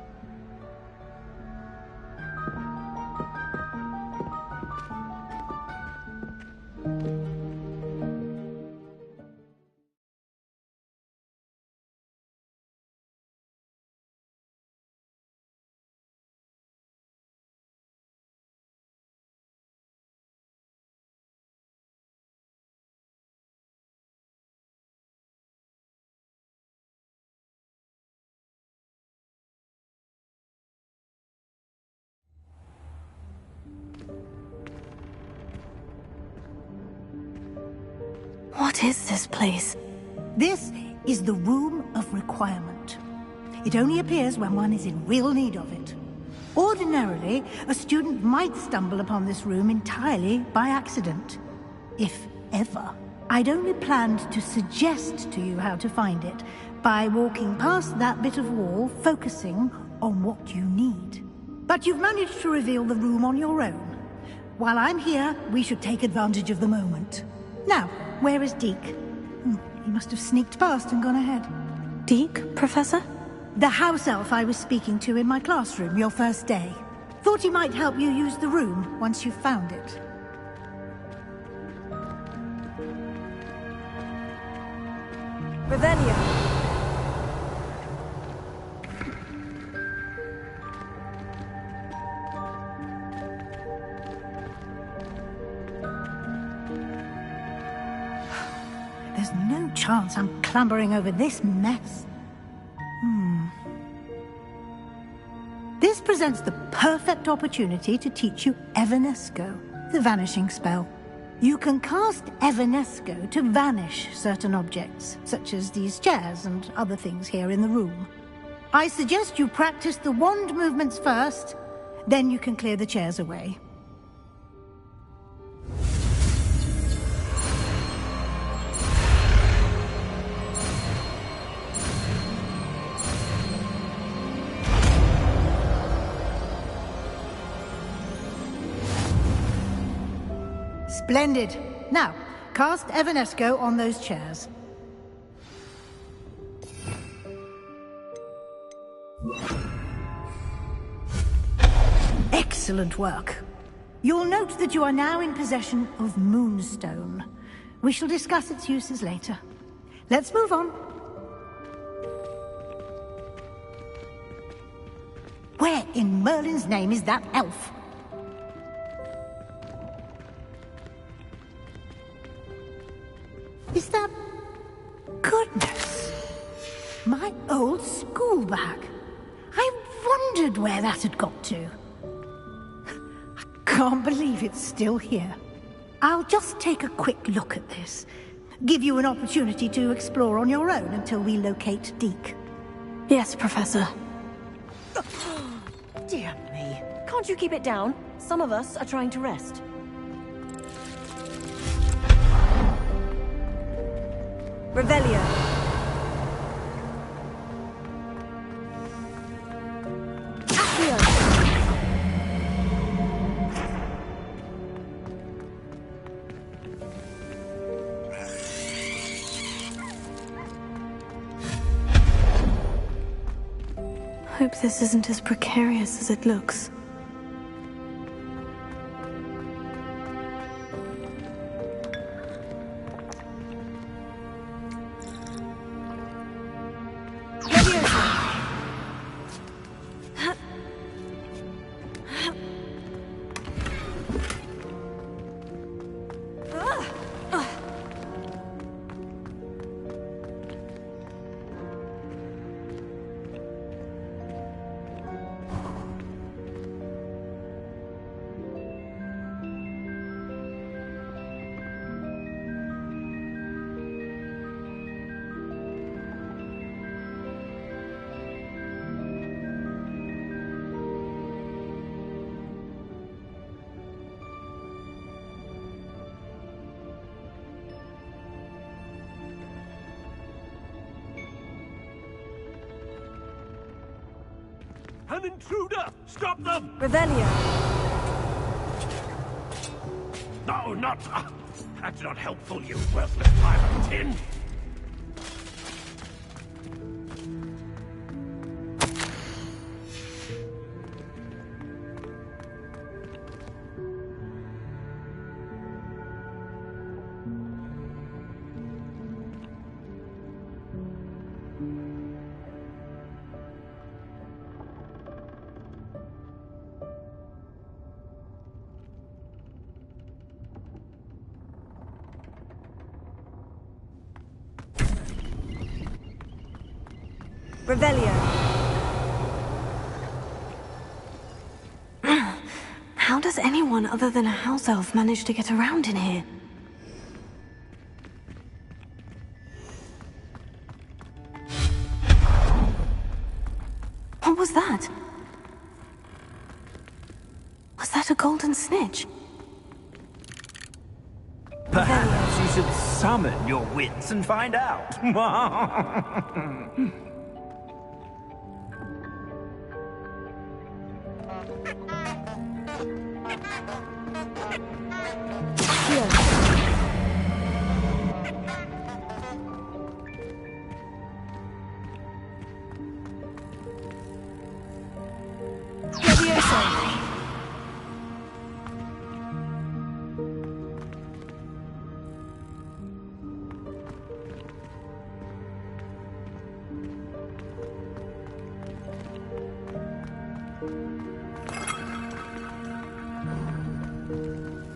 What is this place? This is the Room of Requirement. It only appears when one is in real need of it. Ordinarily, a student might stumble upon this room entirely by accident. If ever. I'd only planned to suggest to you how to find it by walking past that bit of wall, focusing on what you need. But you've managed to reveal the room on your own. While I'm here, we should take advantage of the moment. Now, where is Deke? He must have sneaked past and gone ahead. Deke, Professor? The house elf I was speaking to in my classroom your first day. Thought he might help you use the room once you've found it. Revelio. There's no chance I'm clambering over this mess. This presents the perfect opportunity to teach you Evanesco, the vanishing spell. You can cast Evanesco to vanish certain objects, such as these chairs and other things here in the room. I suggest you practice the wand movements first, then you can clear the chairs away. Splendid. Now, cast Evanesco on those chairs. Excellent work. You'll note that you are now in possession of Moonstone. We shall discuss its uses later. Let's move on. Where in Merlin's name is that elf? Is that... Goodness! My old school bag. I wondered where that had got to. I can't believe it's still here. I'll just take a quick look at this. Give you an opportunity to explore on your own until we locate Deke. Yes, Professor. Dear me. Can't you keep it down? Some of us are trying to rest. Revelio. Hope this isn't as precarious as it looks. An intruder! Stop them! Revelio. No, not... that's not helpful, you worthless pile of tin! Revelio. How does anyone other than a house elf manage to get around in here? What was that? Was that a golden snitch? Perhaps you should summon your wits and find out.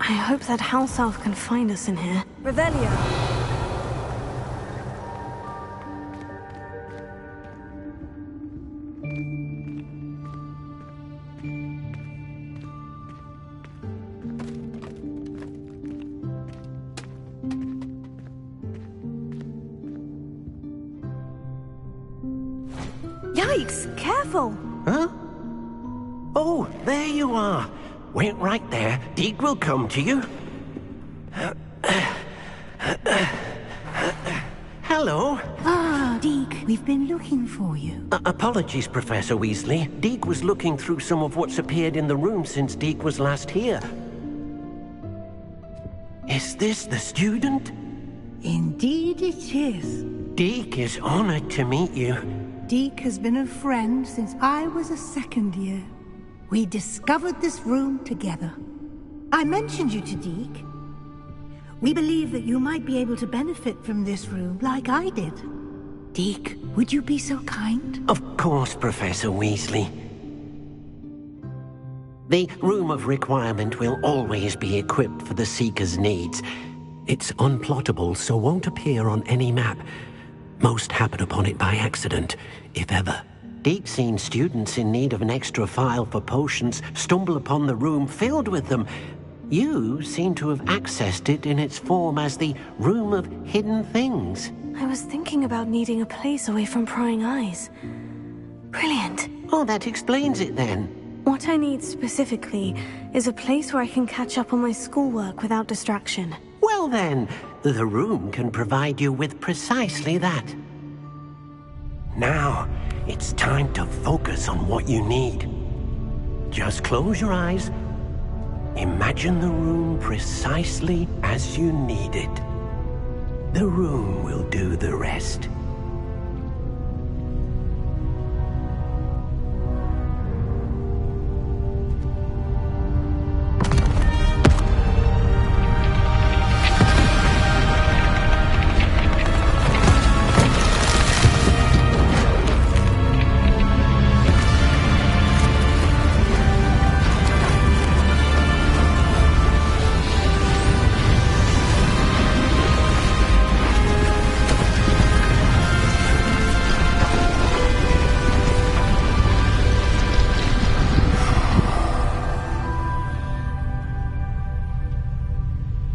I hope that house elf can find us in here. Revelio. Yikes! Careful! Huh? Oh, there you are. Wait right there. Deke will come to you. Hello. Ah, Deke, we've been looking for you. Apologies, Professor Weasley. Deke was looking through some of what's appeared in the room since Deke was last here. Is this the student? Indeed it is. Deke is honored to meet you. Deke has been a friend since I was a second year. We discovered this room together. I mentioned you to Deke. We believe that you might be able to benefit from this room like I did. Deke, would you be so kind? Of course, Professor Weasley. The Room of Requirement will always be equipped for the Seeker's needs. It's unplottable, so won't appear on any map. Most happen upon it by accident, if ever. Deke's seen students in need of an extra file for potions stumble upon the room filled with them. You seem to have accessed it in its form as the Room of Hidden Things. I was thinking about needing a place away from prying eyes. Brilliant. Oh, that explains it then. What I need specifically is a place where I can catch up on my schoolwork without distraction. Well then, the room can provide you with precisely that. Now, it's time to focus on what you need. Just close your eyes. Imagine the room precisely as you need it. The room will do the rest.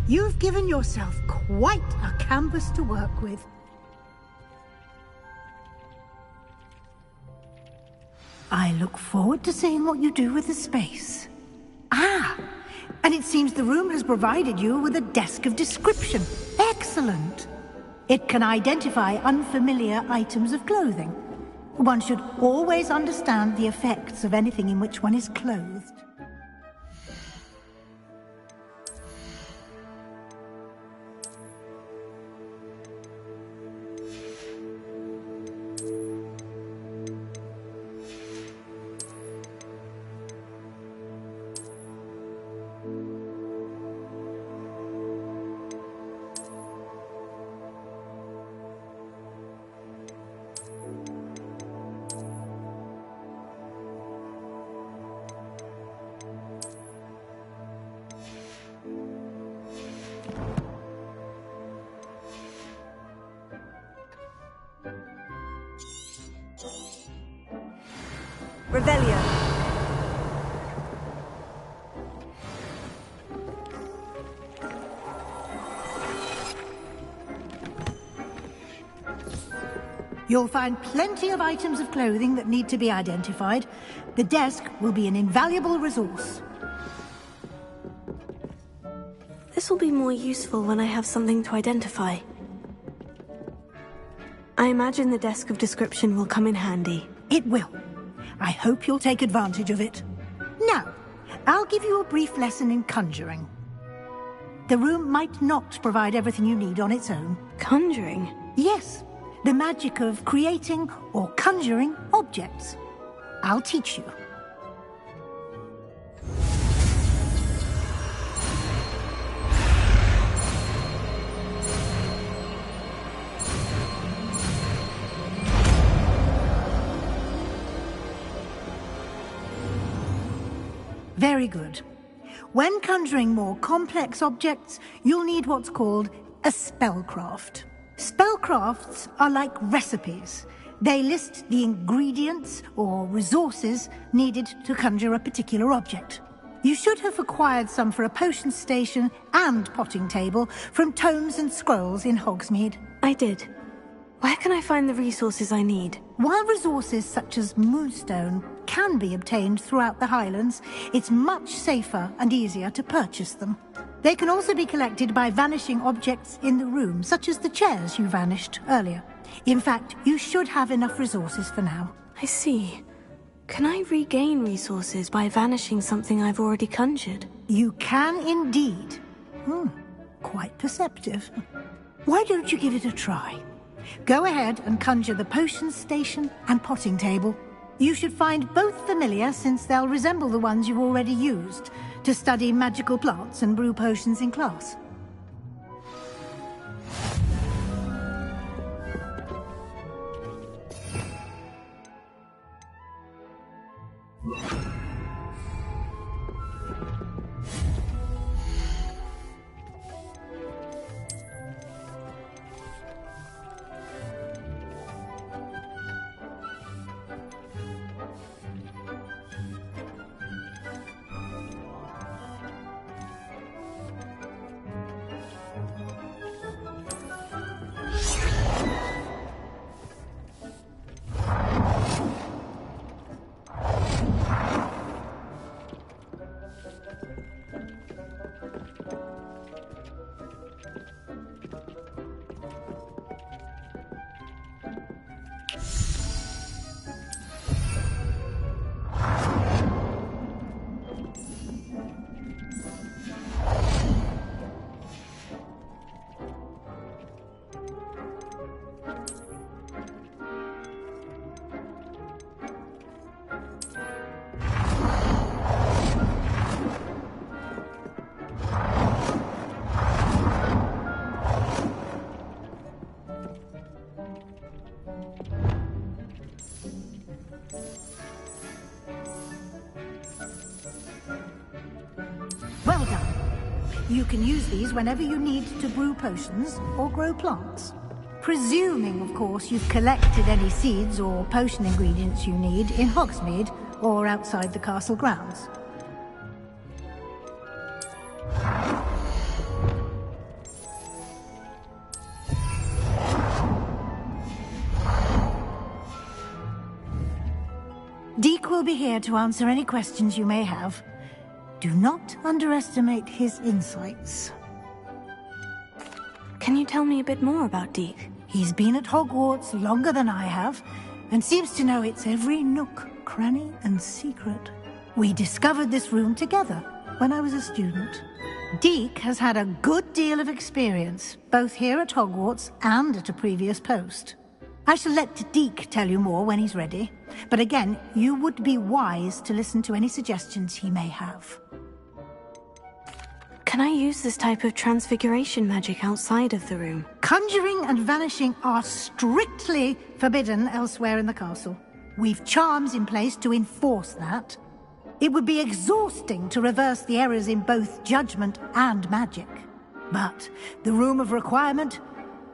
You've given yourself quite a canvas to work with. I look forward to seeing what you do with the space. Ah, and it seems the room has provided you with a desk of description. Excellent. It can identify unfamiliar items of clothing. One should always understand the effects of anything in which one is clothed. Revelio. You'll find plenty of items of clothing that need to be identified. The desk will be an invaluable resource. This will be more useful when I have something to identify. I imagine the desk of description will come in handy. It will. I hope you'll take advantage of it. Now, I'll give you a brief lesson in conjuring. The room might not provide everything you need on its own. Conjuring? Yes, the magic of creating or conjuring objects. I'll teach you. Very good. When conjuring more complex objects, you'll need what's called a spellcraft. Spellcrafts are like recipes. They list the ingredients or resources needed to conjure a particular object. You should have acquired some for a potion station and potting table from tomes and scrolls in Hogsmeade. I did. Where can I find the resources I need? While resources such as moonstone can be obtained throughout the Highlands, it's much safer and easier to purchase them. They can also be collected by vanishing objects in the room, such as the chairs you vanished earlier. In fact, you should have enough resources for now. I see. Can I regain resources by vanishing something I've already conjured? You can indeed. Quite perceptive. Why don't you give it a try? Go ahead and conjure the potion station and potting table. You should find both familiar, since they'll resemble the ones you've already used to study magical plants and brew potions in class. Well done. You can use these whenever you need to brew potions or grow plants. Presuming, of course, you've collected any seeds or potion ingredients you need in Hogsmeade or outside the castle grounds. Deek will be here to answer any questions you may have. Do not underestimate his insights. Can you tell me a bit more about Deek? He's been at Hogwarts longer than I have, and seems to know its every nook, cranny, and secret. We discovered this room together when I was a student. Deek has had a good deal of experience, both here at Hogwarts and at a previous post. I shall let Deek tell you more when he's ready, but again, you would be wise to listen to any suggestions he may have. Can I use this type of transfiguration magic outside of the room? Conjuring and vanishing are strictly forbidden elsewhere in the castle. We've charms in place to enforce that. It would be exhausting to reverse the errors in both judgment and magic. But the Room of Requirement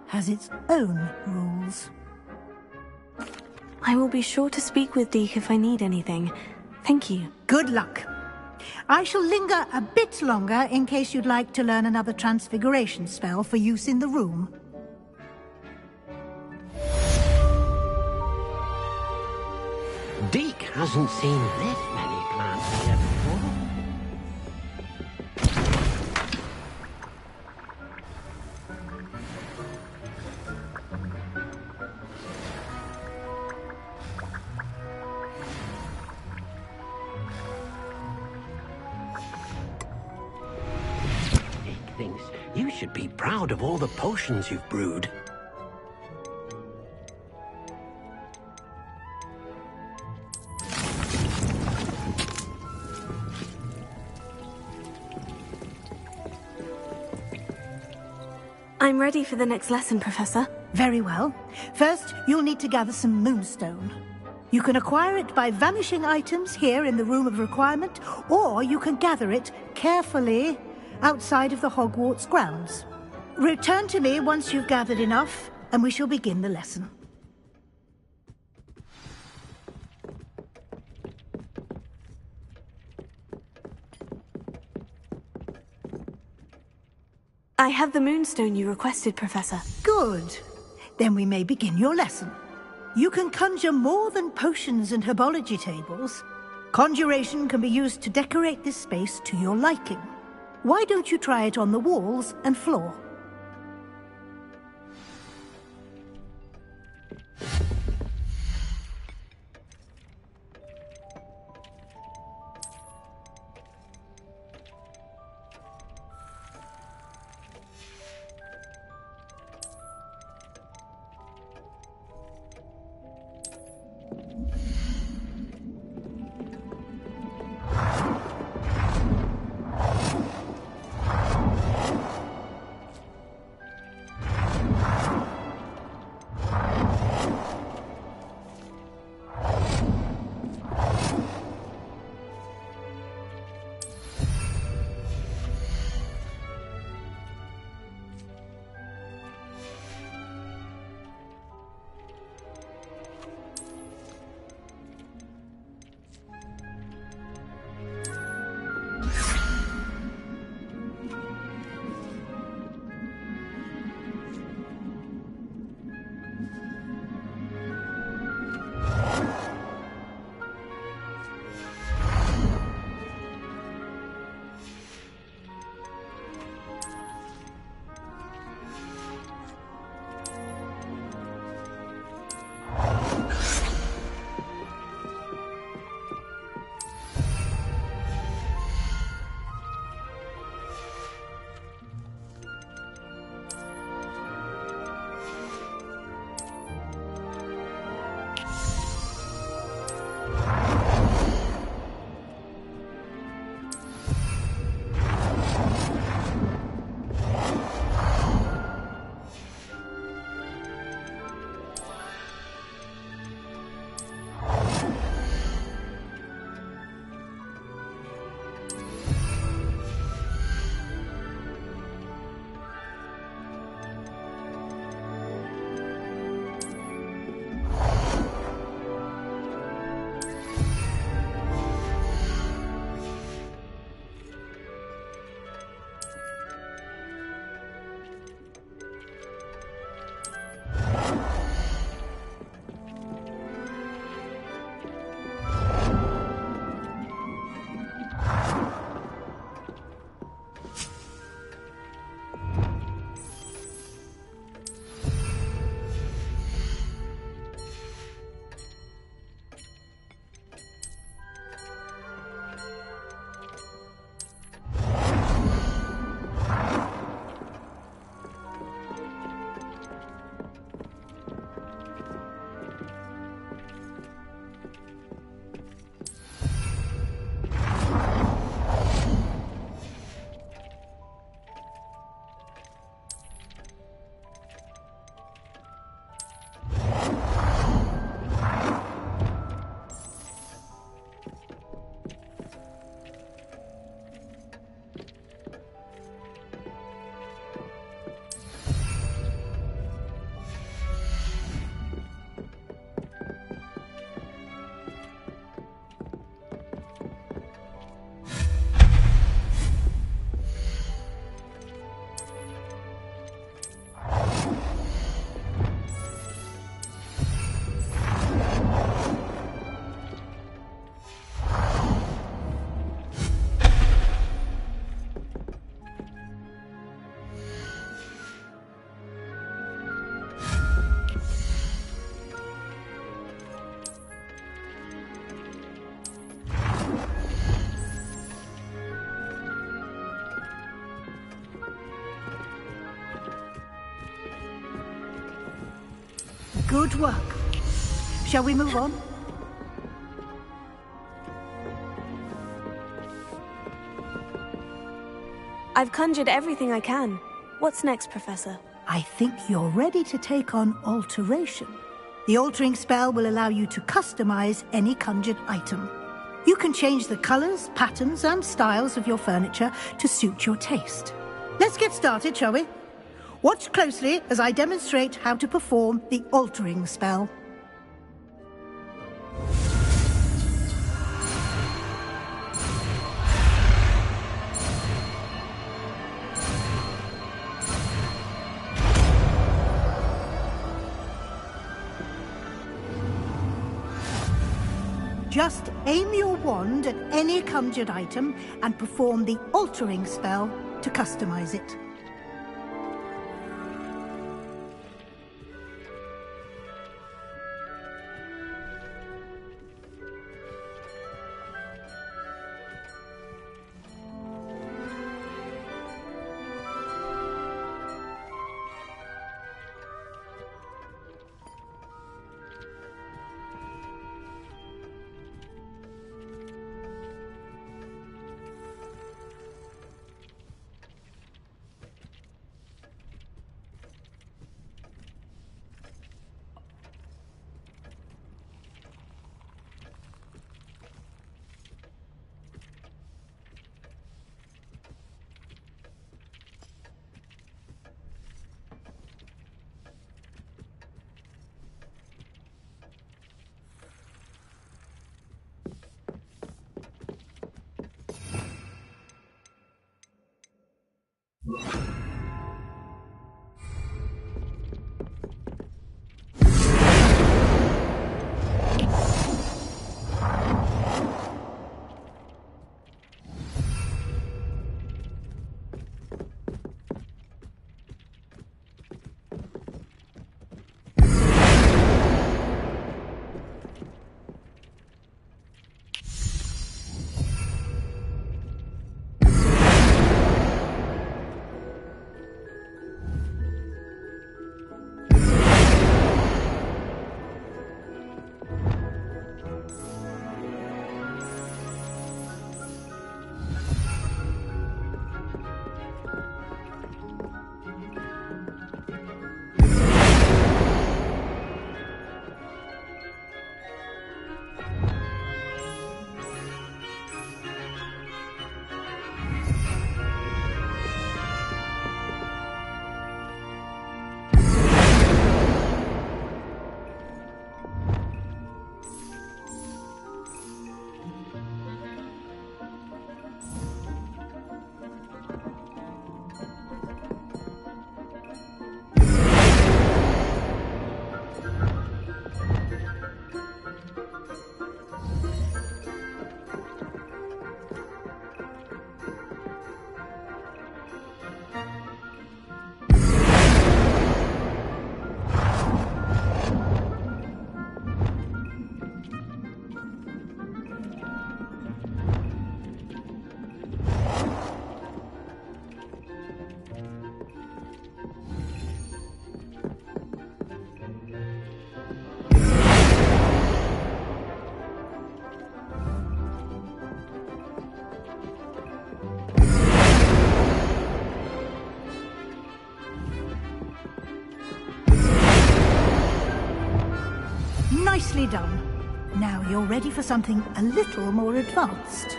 has its own rules. I will be sure to speak with Deek if I need anything. Thank you. Good luck. I shall linger a bit longer in case you'd like to learn another transfiguration spell for use in the room. Deek hasn't seen this many plants here before. Deek thinks you should be proud of all the potions you've brewed. I'm ready for the next lesson, Professor. Very well. First, you'll need to gather some moonstone. You can acquire it by vanishing items here in the Room of Requirement, or you can gather it carefully outside of the Hogwarts grounds. Return to me once you've gathered enough, and we shall begin the lesson. I have the moonstone you requested, Professor. Good. Then we may begin your lesson. You can conjure more than potions and herbology tables. Conjuration can be used to decorate this space to your liking. Why don't you try it on the walls and floor? Good work. Shall we move on? I've conjured everything I can. What's next, Professor? I think you're ready to take on alteration. The altering spell will allow you to customize any conjured item. You can change the colors, patterns, and styles of your furniture to suit your taste. Let's get started, shall we? Watch closely as I demonstrate how to perform the altering spell. Just aim your wand at any conjured item and perform the altering spell to customize it. Nicely done. Now you're ready for something a little more advanced.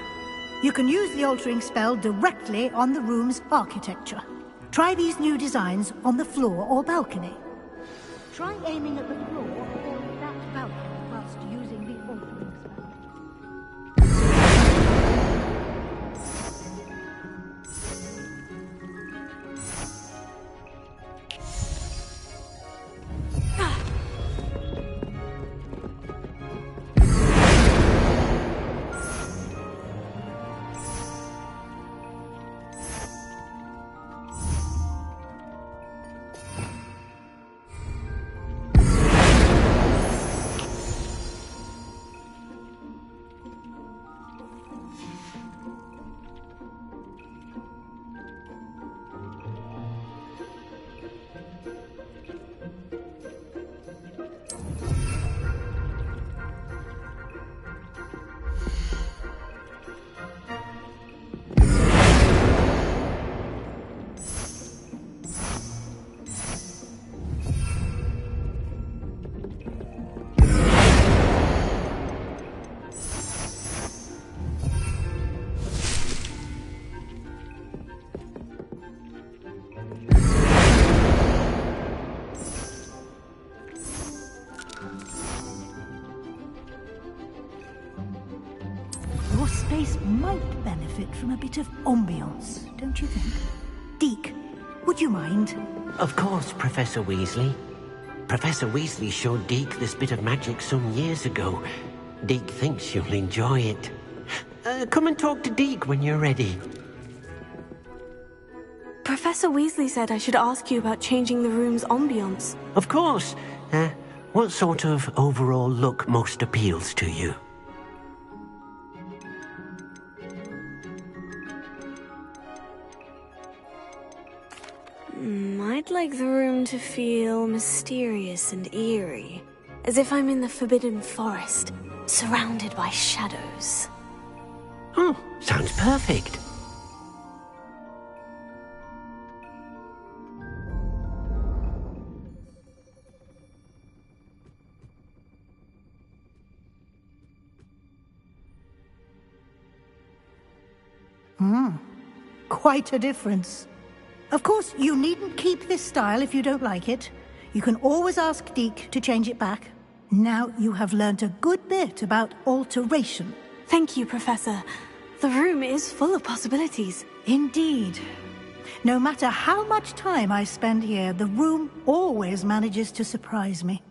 You can use the altering spell directly on the room's architecture. Try these new designs on the floor or balcony. Try aiming at the floor or that balcony whilst using the altering spell. Your space might benefit from a bit of ambiance, don't you think? Deke, would you mind? Of course, Professor Weasley. Professor Weasley showed Deke this bit of magic some years ago. Deke thinks you'll enjoy it. Come and talk to Deke when you're ready. Professor Weasley said I should ask you about changing the room's ambience. Of course. What sort of overall look most appeals to you? I'd like the room to feel mysterious and eerie, as if I'm in the Forbidden Forest, surrounded by shadows. Oh, sounds perfect. Quite a difference. Of course, you needn't keep this style if you don't like it. You can always ask Deke to change it back. Now you have learnt a good bit about alteration. Thank you, Professor. The room is full of possibilities. Indeed. No matter how much time I spend here, the room always manages to surprise me.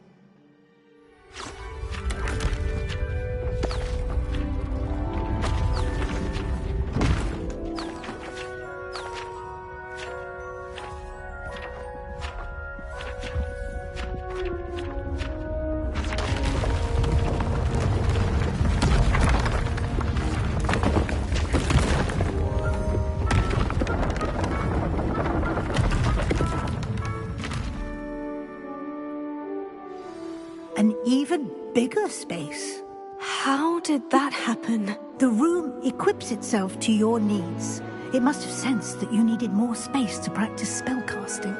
An even bigger space. How did that happen? The room equips itself to your needs. It must have sensed that you needed more space to practice spellcasting.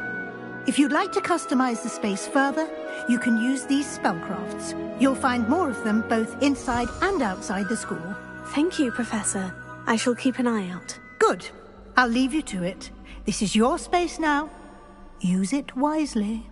If you'd like to customize the space further, you can use these spellcrafts. You'll find more of them both inside and outside the school. Thank you, Professor. I shall keep an eye out. Good. I'll leave you to it. This is your space now. Use it wisely.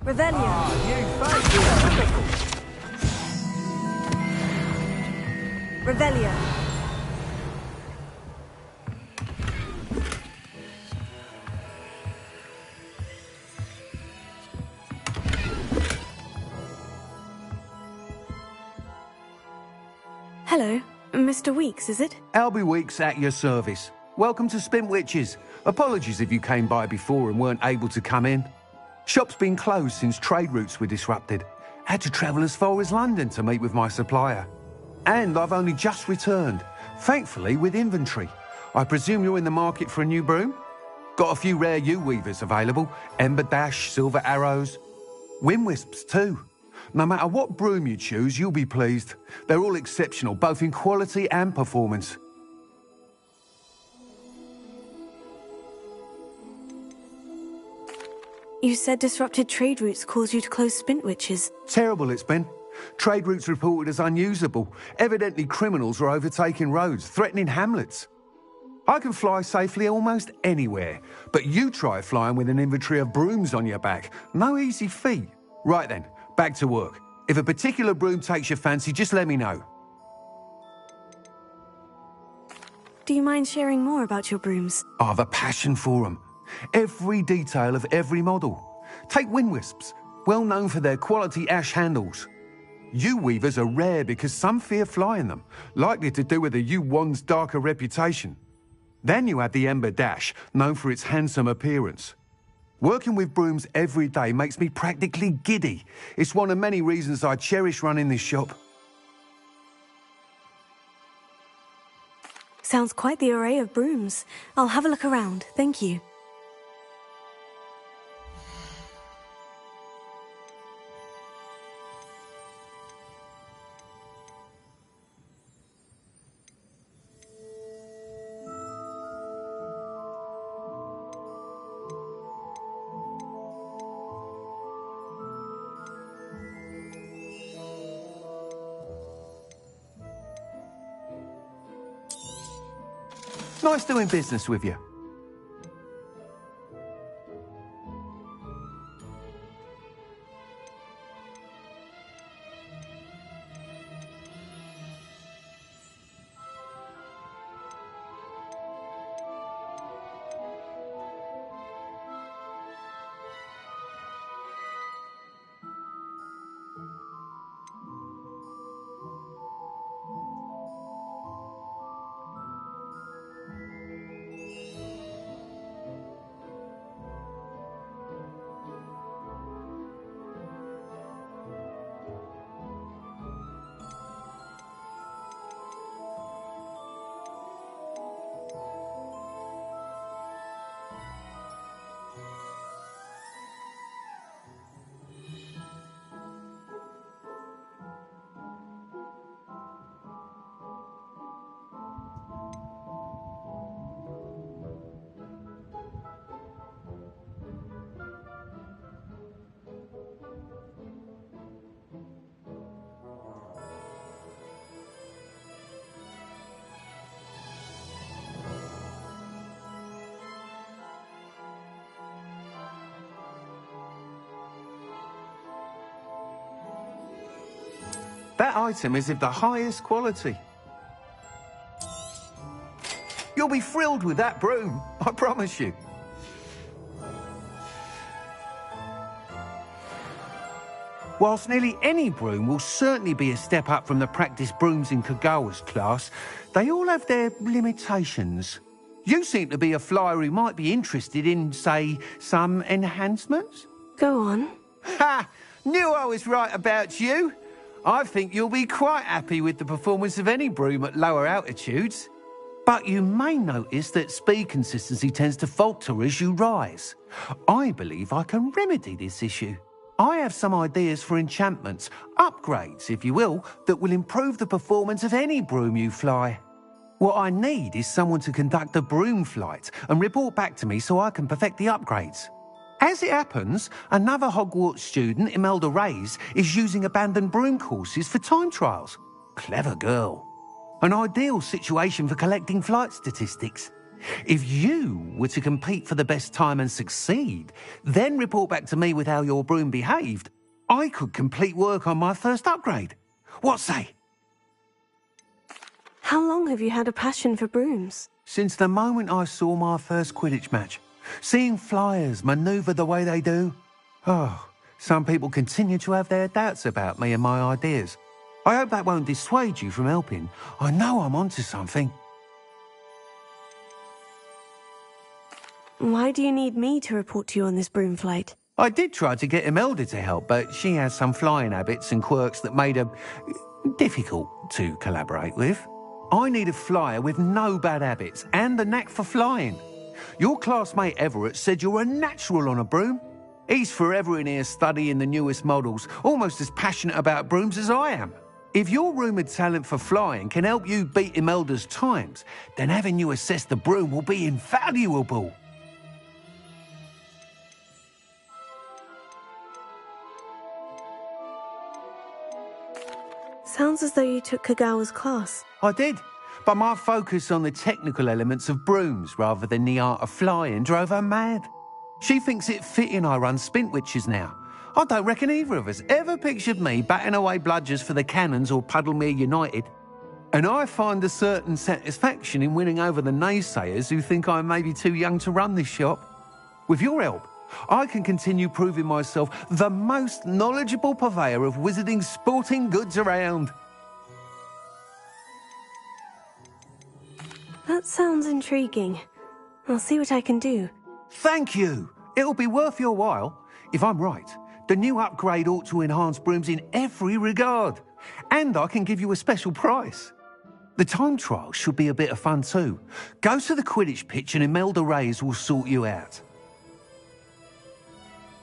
Revelio. Revelio. Hello, Mr. Weeks, is it? Albie Weeks at your service. Welcome to Spintwitches. Apologies if you came by before and weren't able to come in. Shop's been closed since trade routes were disrupted. Had to travel as far as London to meet with my supplier. And I've only just returned, thankfully with inventory. I presume you're in the market for a new broom? Got a few rare U-weavers available. Ember Dash, Silver Arrows. Wind Wisps too. No matter what broom you choose, you'll be pleased. They're all exceptional, both in quality and performance. You said disrupted trade routes caused you to close Spintwitches. Terrible it's been. Trade routes reported as unusable. Evidently criminals are overtaking roads, threatening hamlets. I can fly safely almost anywhere, but you try flying with an inventory of brooms on your back. No easy feat. Right then, back to work. If a particular broom takes your fancy, just let me know. Do you mind sharing more about your brooms? I have a passion for them. Every detail of every model. Take Wind Wisps, well known for their quality ash handles. U-weavers are rare because some fear flying them, likely to do with the U-wand's darker reputation. Then you have the Ember Dash, known for its handsome appearance. Working with brooms every day makes me practically giddy. It's one of many reasons I cherish running this shop. Sounds quite the array of brooms. I'll have a look around, thank you. Nice doing business with you. That item is of the highest quality. You'll be thrilled with that broom, I promise you. Whilst nearly any broom will certainly be a step up from the practice brooms in Kagawa's class, they all have their limitations. You seem to be a flyer who might be interested in, say, some enhancements? Go on. Ha! Knew I was right about you. I think you'll be quite happy with the performance of any broom at lower altitudes. But you may notice that speed consistency tends to falter as you rise. I believe I can remedy this issue. I have some ideas for enchantments, upgrades, if you will, that will improve the performance of any broom you fly. What I need is someone to conduct a broom flight and report back to me so I can perfect the upgrades. As it happens, another Hogwarts student, Imelda Reyes, is using abandoned broom courses for time trials. Clever girl. An ideal situation for collecting flight statistics. If you were to compete for the best time and succeed, then report back to me with how your broom behaved, I could complete work on my first upgrade. What say? How long have you had a passion for brooms? Since the moment I saw my first Quidditch match. Seeing flyers manoeuvre the way they do. Oh, some people continue to have their doubts about me and my ideas. I hope that won't dissuade you from helping. I know I'm onto something. Why do you need me to report to you on this broom flight? I did try to get Imelda to help, but she has some flying habits and quirks that made her difficult to collaborate with. I need a flyer with no bad habits and the knack for flying. Your classmate Everett said you're a natural on a broom. He's forever in here studying the newest models, almost as passionate about brooms as I am. If your rumoured talent for flying can help you beat Imelda's times, then having you assess the broom will be invaluable. Sounds as though you took Kagawa's class. I did, but my focus on the technical elements of brooms rather than the art of flying drove her mad. She thinks it fitting I run Spintwitches now. I don't reckon either of us ever pictured me batting away bludgers for the Cannons or Puddlemere United. And I find a certain satisfaction in winning over the naysayers who think I may be too young to run this shop. With your help, I can continue proving myself the most knowledgeable purveyor of wizarding sporting goods around. That sounds intriguing. I'll see what I can do. Thank you. It'll be worth your while. If I'm right, the new upgrade ought to enhance brooms in every regard. And I can give you a special price. The time trial should be a bit of fun too. Go to the Quidditch pitch and Imelda Reyes will sort you out.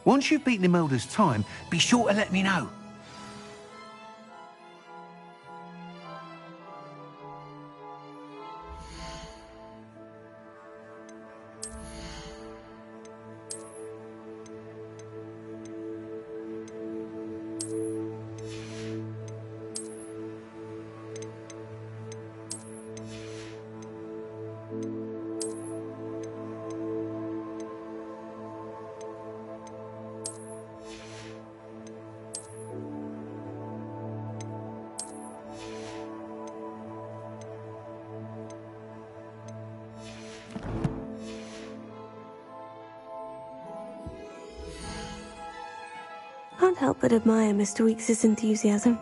Once you've beaten Imelda's time, be sure to let me know. Can't help but admire Mr. Weekes' enthusiasm.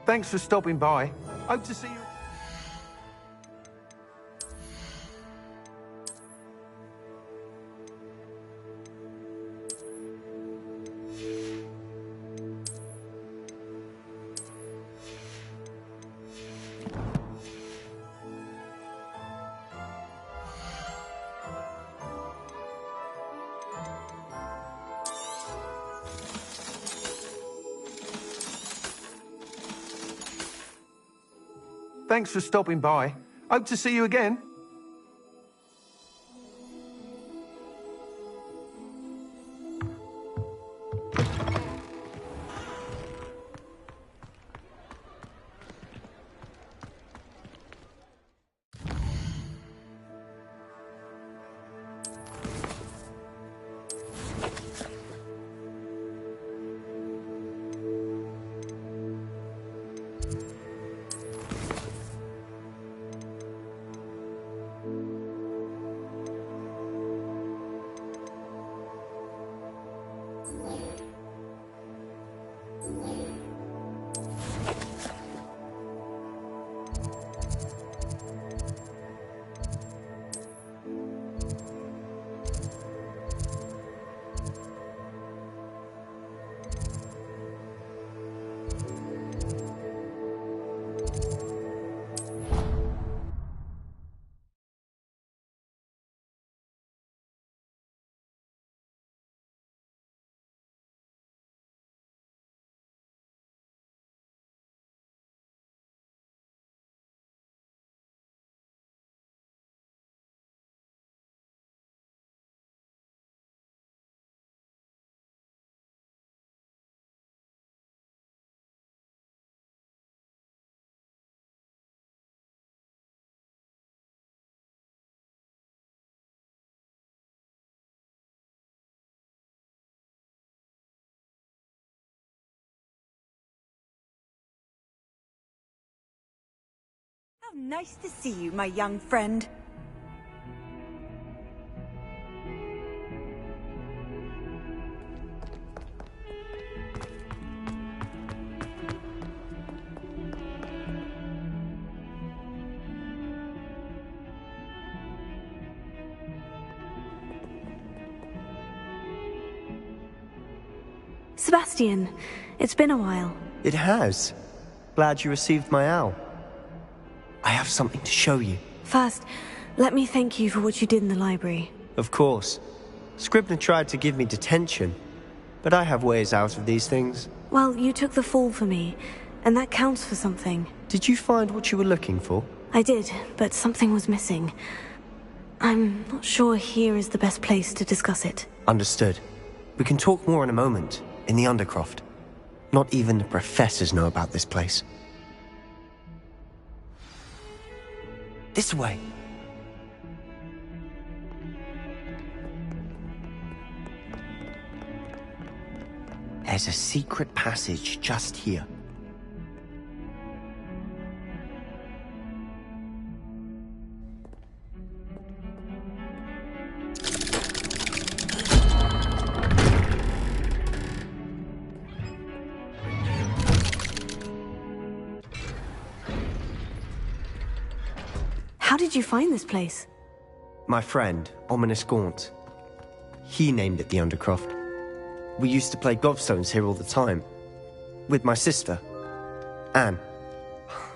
Thanks for stopping by. Hope to see you. Thanks for stopping by. Hope to see you again. How nice to see you, my young friend. Sebastian, it's been a while. It has. Glad you received my owl. I have something to show you. First, let me thank you for what you did in the library. Of course. Scribner tried to give me detention, but I have ways out of these things. Well, you took the fall for me, and that counts for something. Did you find what you were looking for? I did, but something was missing. I'm not sure here is the best place to discuss it. Understood. We can talk more in a moment, in the Undercroft. Not even the professors know about this place. This way. There's a secret passage just here. How did you find this place? My friend, Ominous Gaunt. He named it the Undercroft. We used to play gobstones here all the time. With my sister, Anne.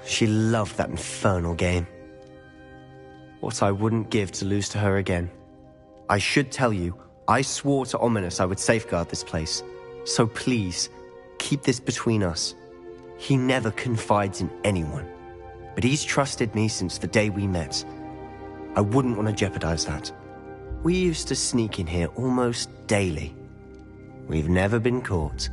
She loved that infernal game. What I wouldn't give to lose to her again. I should tell you, I swore to Ominous I would safeguard this place. So please, keep this between us. He never confides in anyone. But he's trusted me since the day we met. I wouldn't want to jeopardize that. We used to sneak in here almost daily. We've never been caught.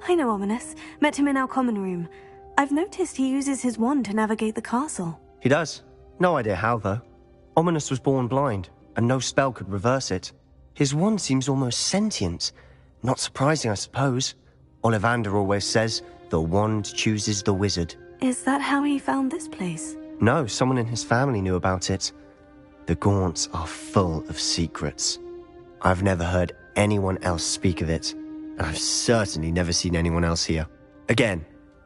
I know Ominous. Met him in our common room. I've noticed he uses his wand to navigate the castle. He does. No idea how, though. Ominous was born blind, and no spell could reverse it. His wand seems almost sentient. Not surprising, I suppose. Ollivander always says, the wand chooses the wizard. Is that how he found this place? No, someone in his family knew about it. The Gaunts are full of secrets. I've never heard anyone else speak of it, and I've certainly never seen anyone else here. Again,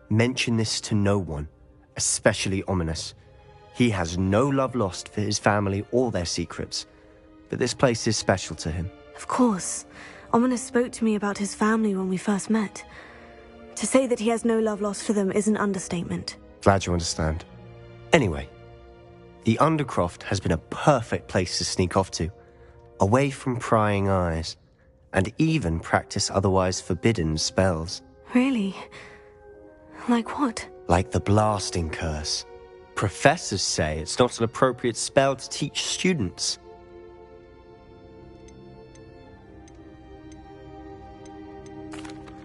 mention this to no one, especially Ominous. He has no love lost for his family or their secrets, but this place is special to him. Of course. Ominous spoke to me about his family when we first met. To say that he has no love lost for them is an understatement. Glad you understand. Anyway, the Undercroft has been a perfect place to sneak off to, away from prying eyes, and even practice otherwise forbidden spells. Really? Like what? Like the blasting curse. Professors say it's not an appropriate spell to teach students.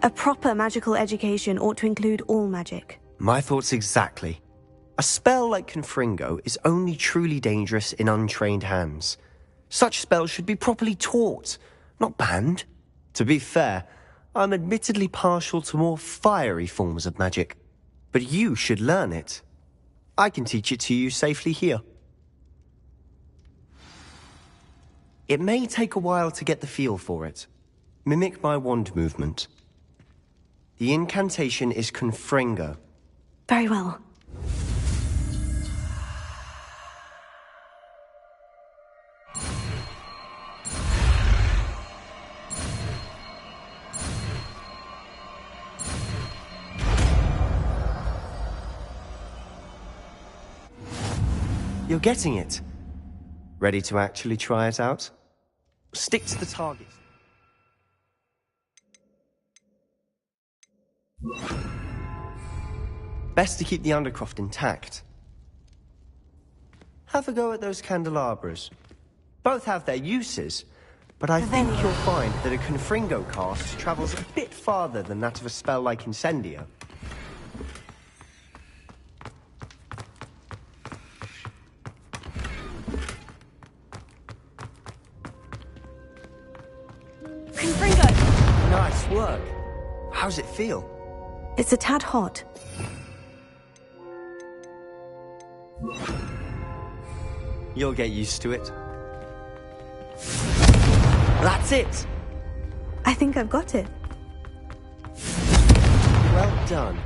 A proper magical education ought to include all magic. My thoughts exactly. A spell like Confringo is only truly dangerous in untrained hands. Such spells should be properly taught, not banned. To be fair, I'm admittedly partial to more fiery forms of magic. But you should learn it. I can teach it to you safely here. It may take a while to get the feel for it. Mimic my wand movement. The incantation is Confringo. Very well. You're getting it. Ready to actually try it out? Stick to the target. Best to keep the Undercroft intact. Have a go at those candelabras. Both have their uses, but I think you'll find that a Confringo cast travels a bit farther than that of a spell like Incendio. Confringo! Nice work. How's it feel? It's a tad hot. You'll get used to it. That's it! I think I've got it. Well done.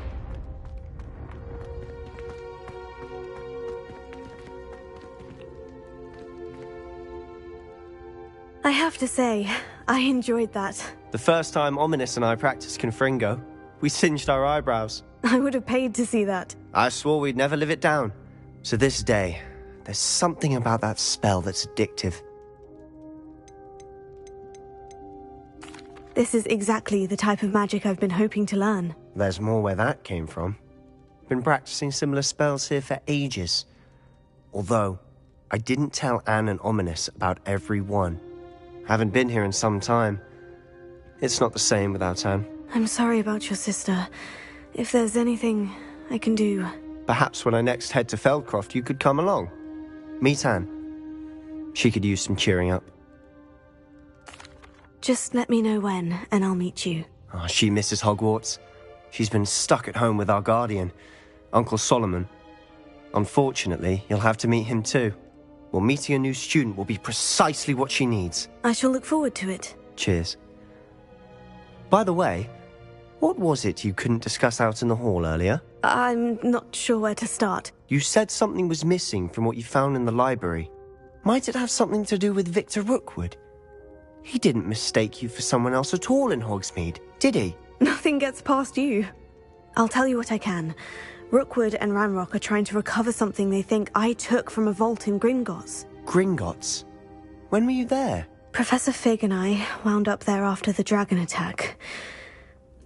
I have to say, I enjoyed that. The first time Ominous and I practiced Confringo, we singed our eyebrows. I would have paid to see that. I swore we'd never live it down. So this day, there's something about that spell that's addictive. This is exactly the type of magic I've been hoping to learn. There's more where that came from. Been practicing similar spells here for ages. Although, I didn't tell Anne and Ominous about every one. Haven't been here in some time. It's not the same without Anne. I'm sorry about your sister. If there's anything I can do... Perhaps when I next head to Feldcroft, you could come along. Meet Anne. She could use some cheering up. Just let me know when, and I'll meet you. Oh, she misses Hogwarts. She's been stuck at home with our guardian, Uncle Solomon. Unfortunately, you'll have to meet him too. Well, meeting a new student will be precisely what she needs. I shall look forward to it. Cheers. By the way, what was it you couldn't discuss out in the hall earlier? I'm not sure where to start. You said something was missing from what you found in the library. Might it have something to do with Victor Rookwood? He didn't mistake you for someone else at all in Hogsmeade, did he? Nothing gets past you. I'll tell you what I can. Rookwood and Ranrock are trying to recover something they think I took from a vault in Gringotts. Gringotts? When were you there? Professor Fig and I wound up there after the dragon attack.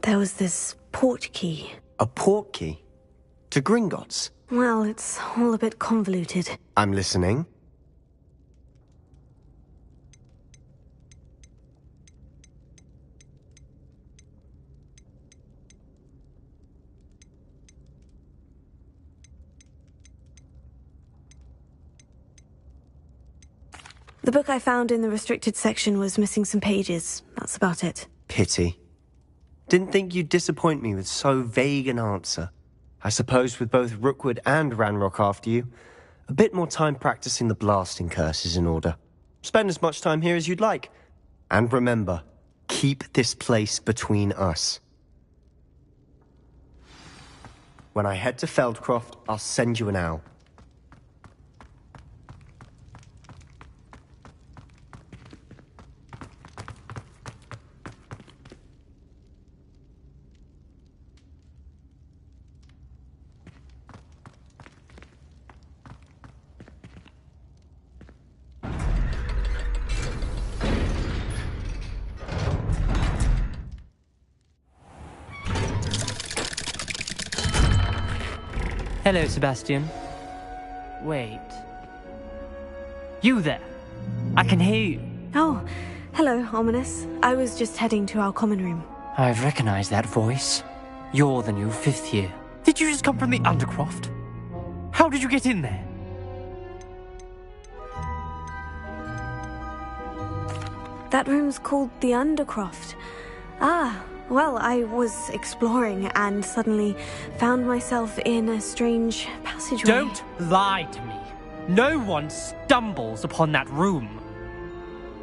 There was this port key. A port key? To Gringotts? Well, it's all a bit convoluted. I'm listening. The book I found in the restricted section was missing some pages. That's about it. Pity. Didn't think you'd disappoint me with so vague an answer. I suppose with both Rookwood and Ranrock after you, a bit more time practicing the blasting curse is in order. Spend as much time here as you'd like. And remember, keep this place between us. When I head to Feldcroft, I'll send you an owl. Hello, Sebastian. Wait. You there? I can hear you. Oh, hello, Ominous. I was just heading to our common room. I've recognized that voice. You're the new 5th year. Did you just come from the Undercroft? How did you get in there? That room's called the Undercroft. Ah, well, I was exploring and suddenly found myself in a strange passageway. Don't lie to me. No one stumbles upon that room.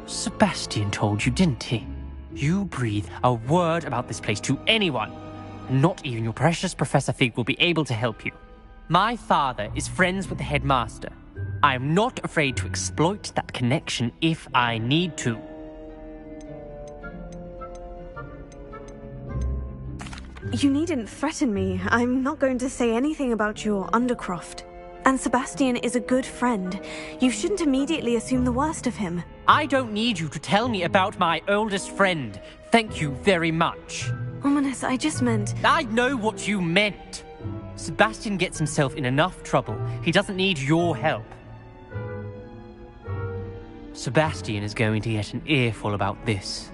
Sebastian told you, didn't he? You breathe a word about this place to anyone, and not even your precious Professor Fig will be able to help you. My father is friends with the headmaster. I am not afraid to exploit that connection if I need to. You needn't threaten me. I'm not going to say anything about your Undercroft. And Sebastian is a good friend. You shouldn't immediately assume the worst of him. I don't need you to tell me about my oldest friend. Thank you very much. Ominous, I just meant... I know what you meant. Sebastian gets himself in enough trouble. He doesn't need your help. Sebastian is going to get an earful about this.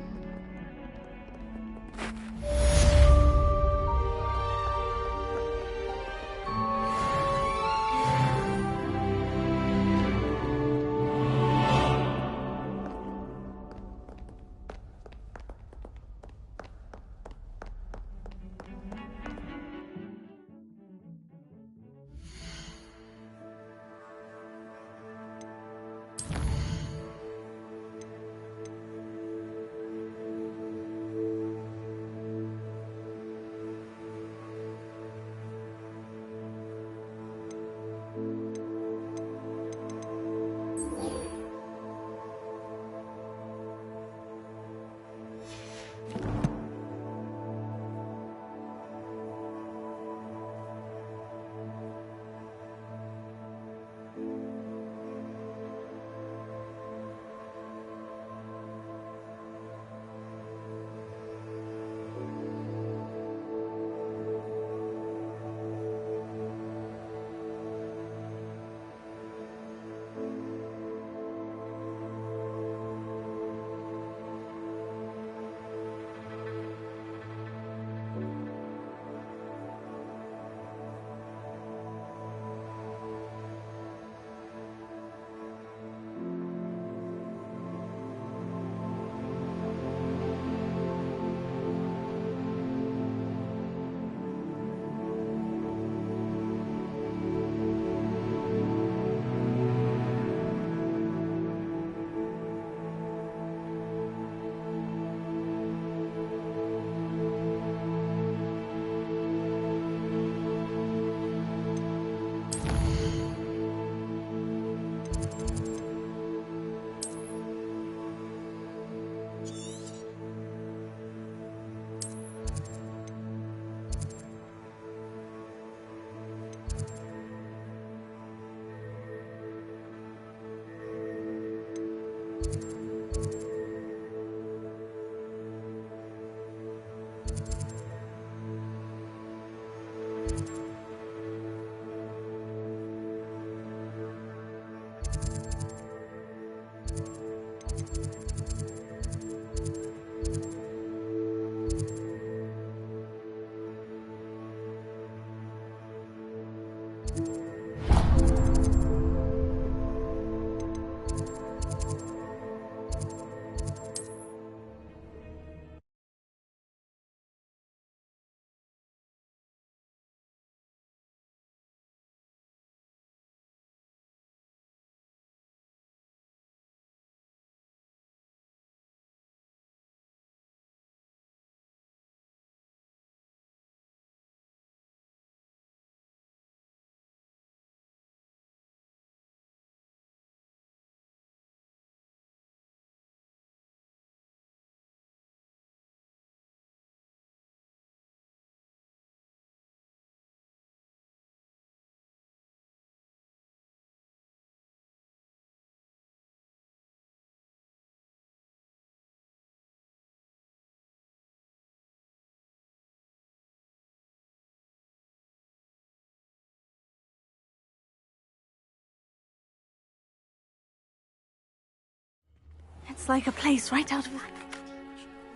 It's like a place right out of...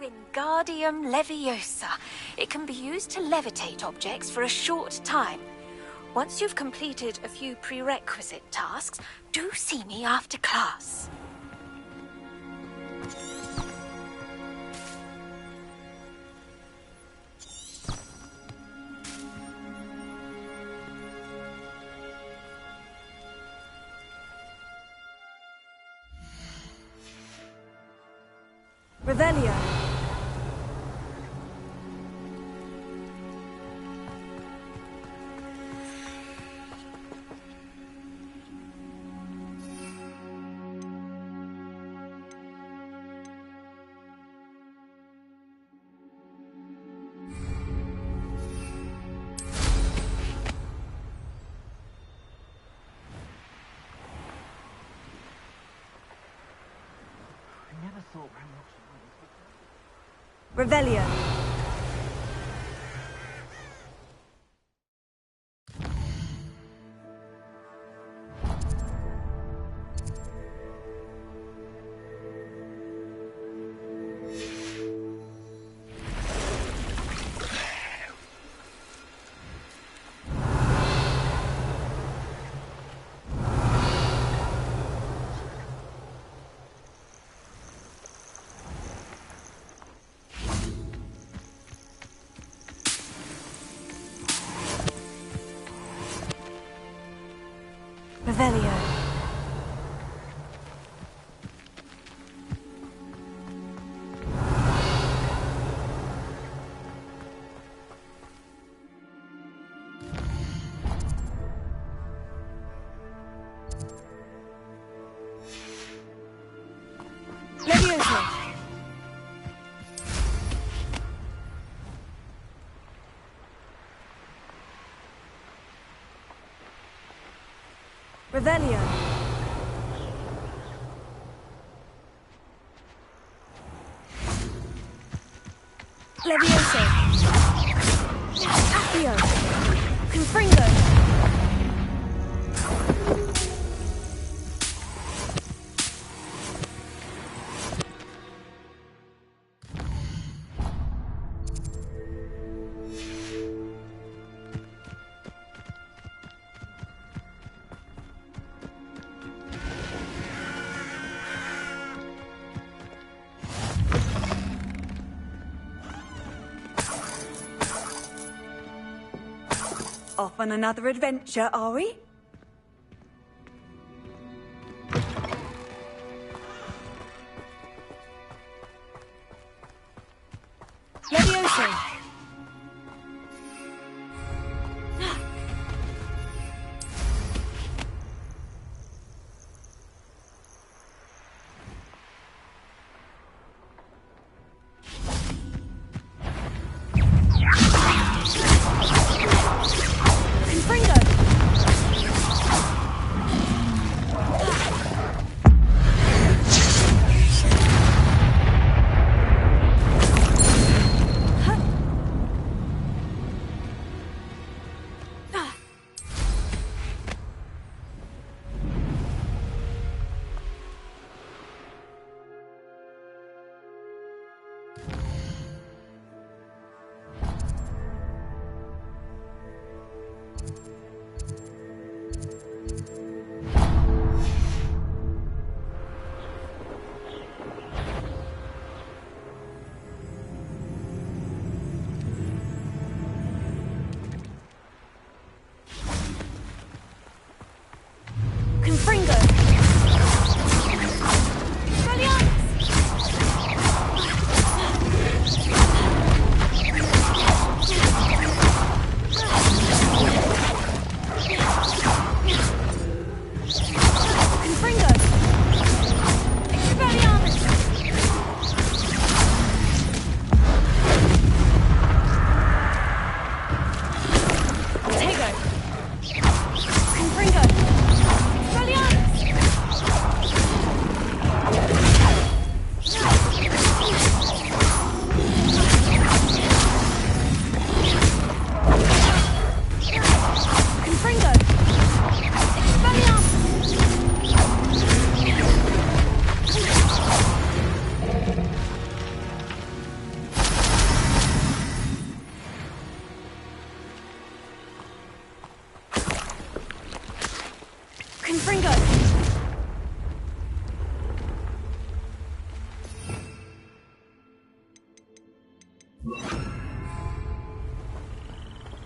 Wingardium Leviosa. It can be used to levitate objects for a short time. Once you've completed a few prerequisite tasks, do see me after class. Revelio. Revelio. Revelio. Levioso. Revelio. Levioso. Accio. Confringo. Off on another adventure, are we? Levioso. Confringo.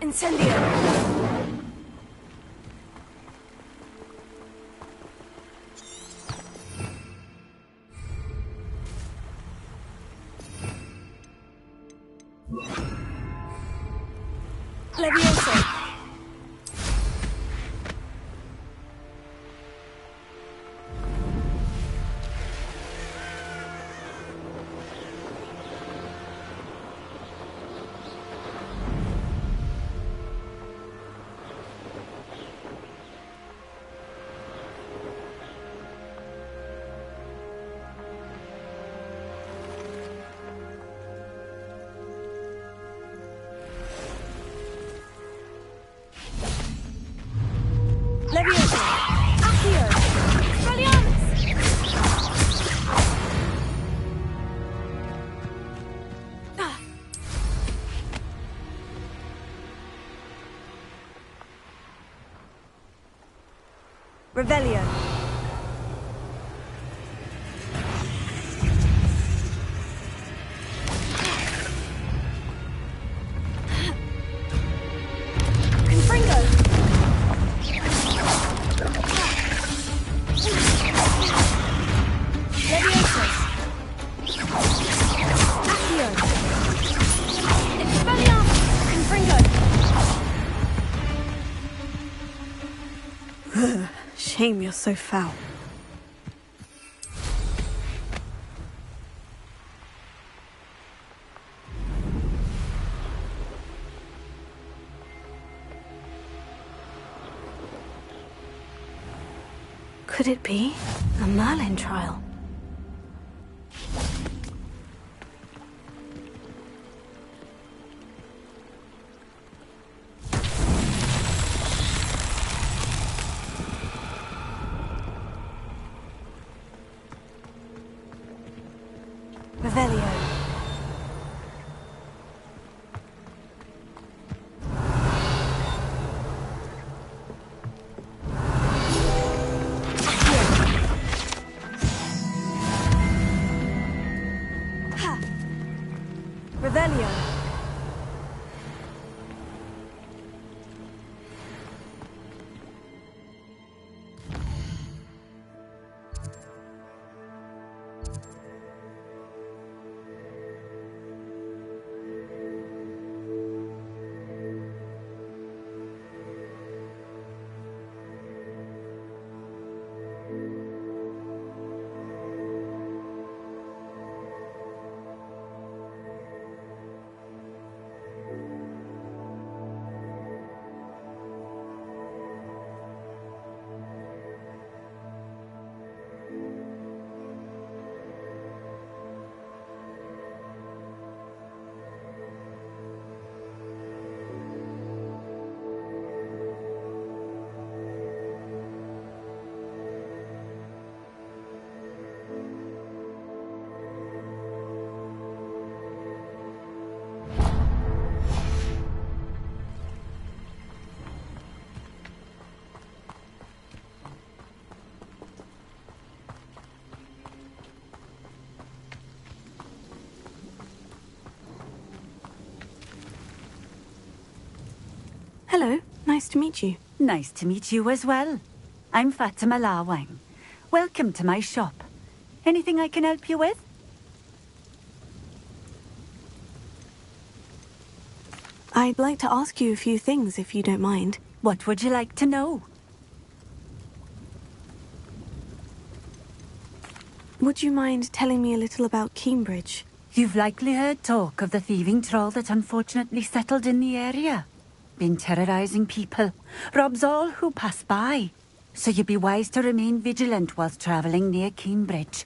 Incendio! Levioso! Levioso! Accio! Brilliance! Revelio! Shame you're so foul. Could it be a Merlin trial? Revelio. Ha! Revelio. Hello, nice to meet you. Nice to meet you as well. I'm Fatima Lawang. Welcome to my shop. Anything I can help you with? I'd like to ask you a few things, if you don't mind. What would you like to know? Would you mind telling me a little about Cambridge? You've likely heard talk of the thieving troll that unfortunately settled in the area. Been terrorizing people, robs all who pass by. So you'd be wise to remain vigilant whilst travelling near Cambridge.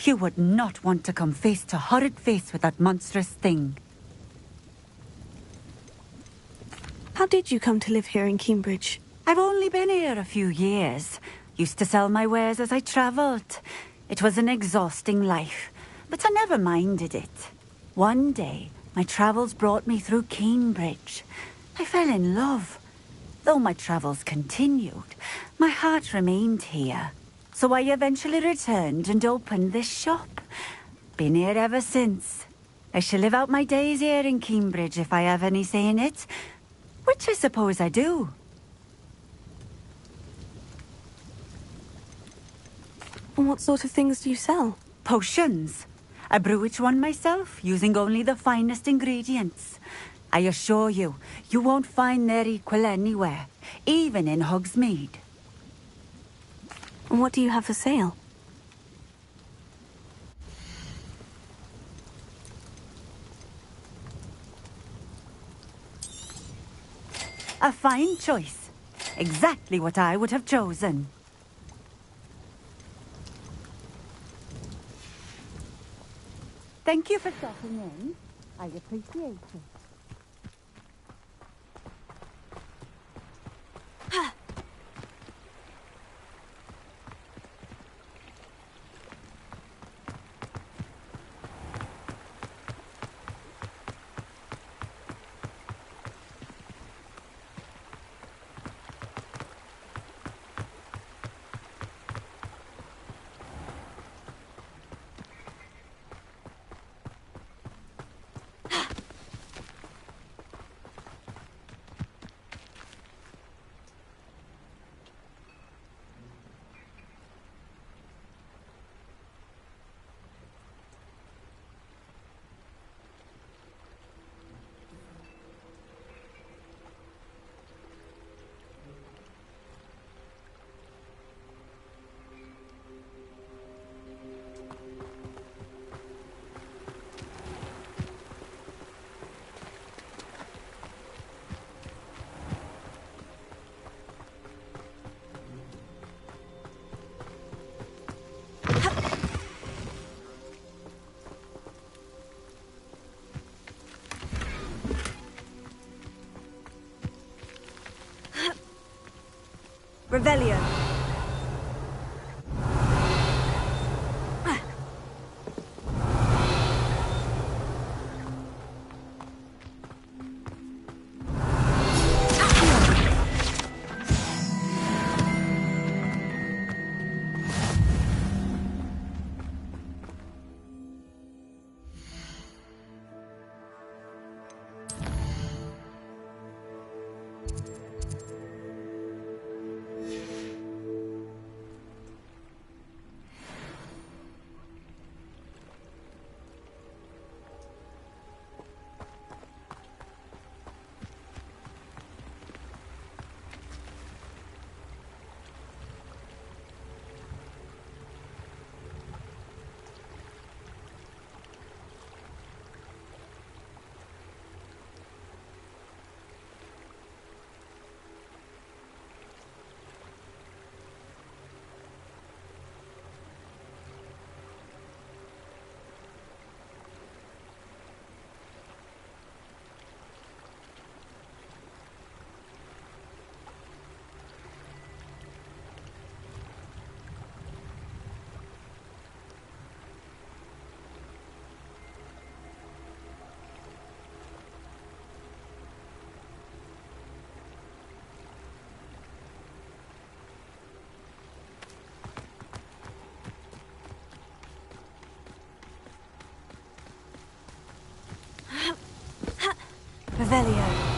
You would not want to come face to horrid face with that monstrous thing. How did you come to live here in Cambridge? I've only been here a few years. Used to sell my wares as I travelled. It was an exhausting life, but I never minded it. One day, my travels brought me through Cambridge. I fell in love. Though my travels continued, my heart remained here. So I eventually returned and opened this shop. Been here ever since. I shall live out my days here in Cambridge if I have any say in it. Which I suppose I do. What sort of things do you sell? Potions. I brew each one myself, using only the finest ingredients. I assure you, you won't find their equal anywhere, even in Hogsmeade. And what do you have for sale? A fine choice. Exactly what I would have chosen. Thank you for stopping in. I appreciate it. Revelio. Revelio.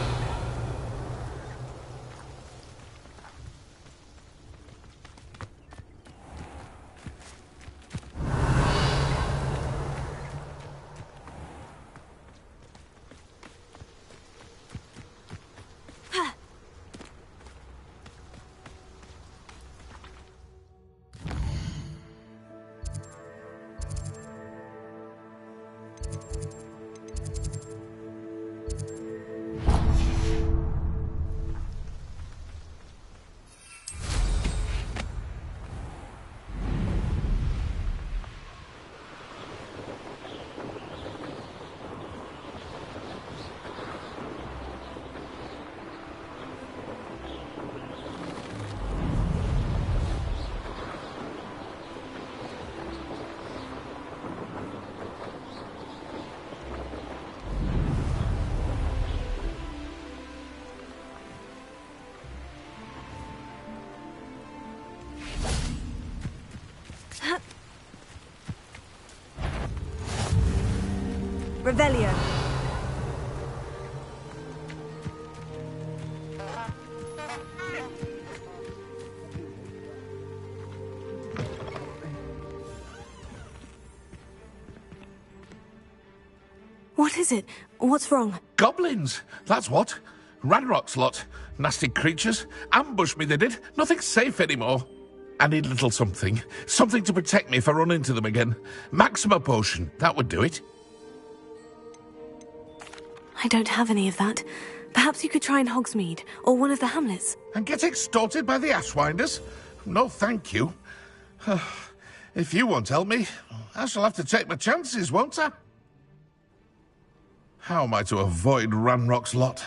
Revelio. What is it? What's wrong? Goblins, that's what. Ranrock's lot. Nasty creatures. Ambushed me, they did. Nothing's safe anymore. I need a little something. Something to protect me if I run into them again. Maxima potion, that would do it. I don't have any of that. Perhaps you could try in Hogsmeade, or one of the hamlets. And get extorted by the Ashwinders? No, thank you. If you won't help me, I shall have to take my chances, won't I? How am I to avoid Ranrock's lot?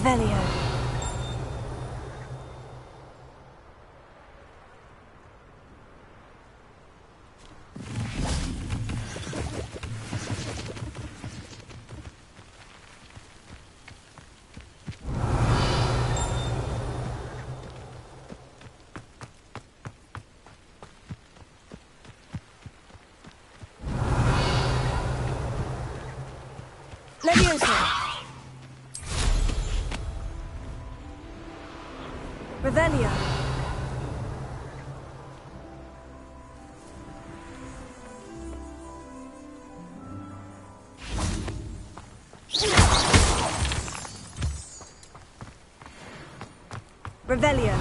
Revelio. Levioso. Revelio. Revelio.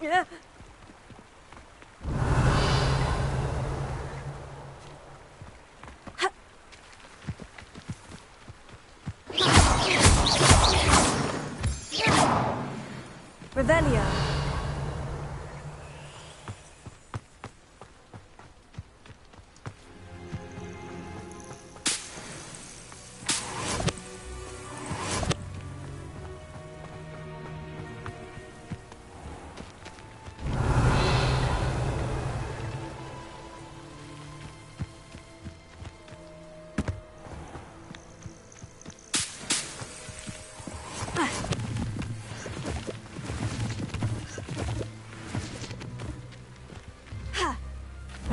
Yeah. Revelio.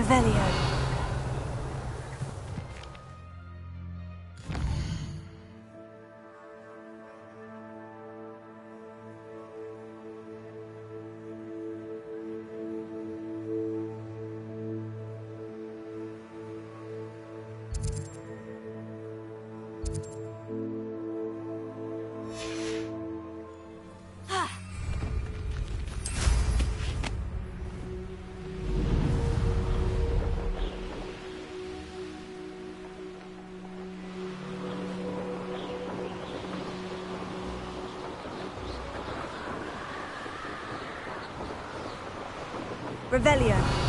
Revelio. Revelio.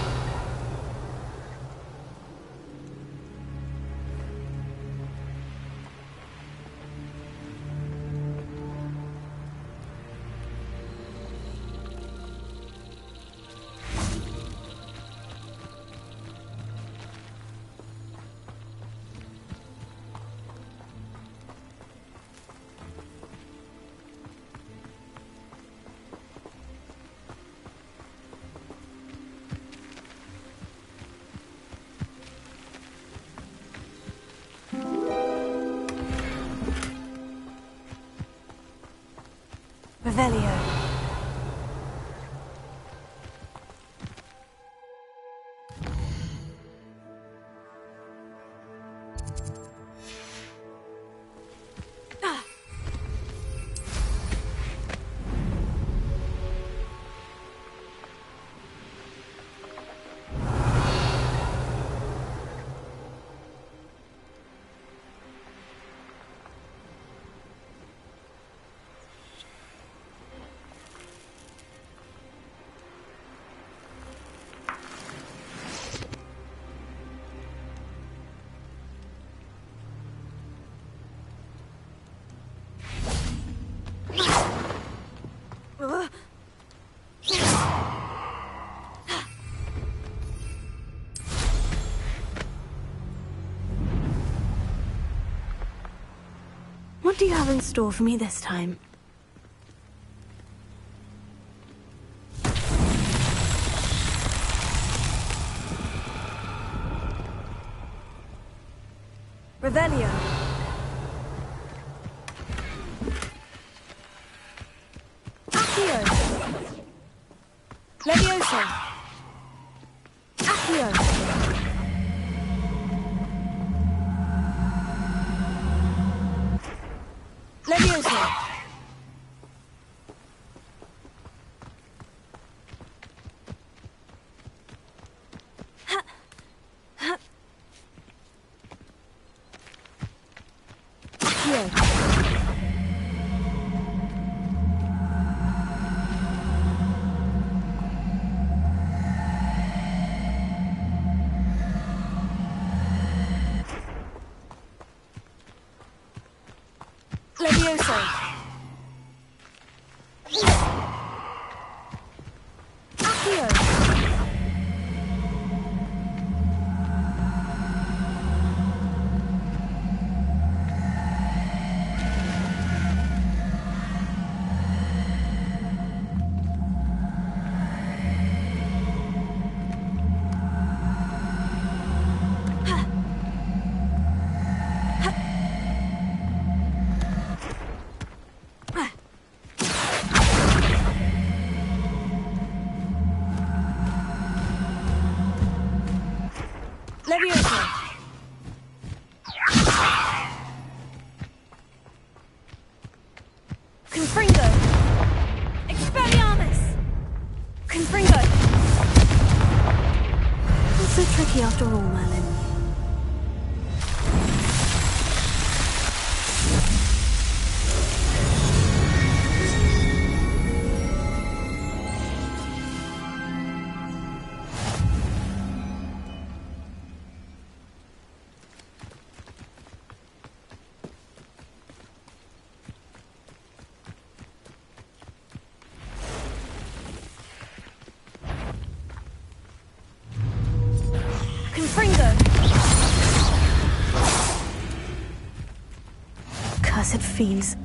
Revelio. What do you have in store for me this time? Revelio. Accio. Levioso. Accio. Levioso. Levioso. Accio. Levioso. Confringo. Expelliarmus. Confringo. Not so tricky after all, Merlin. Confringo. Cursed fiends.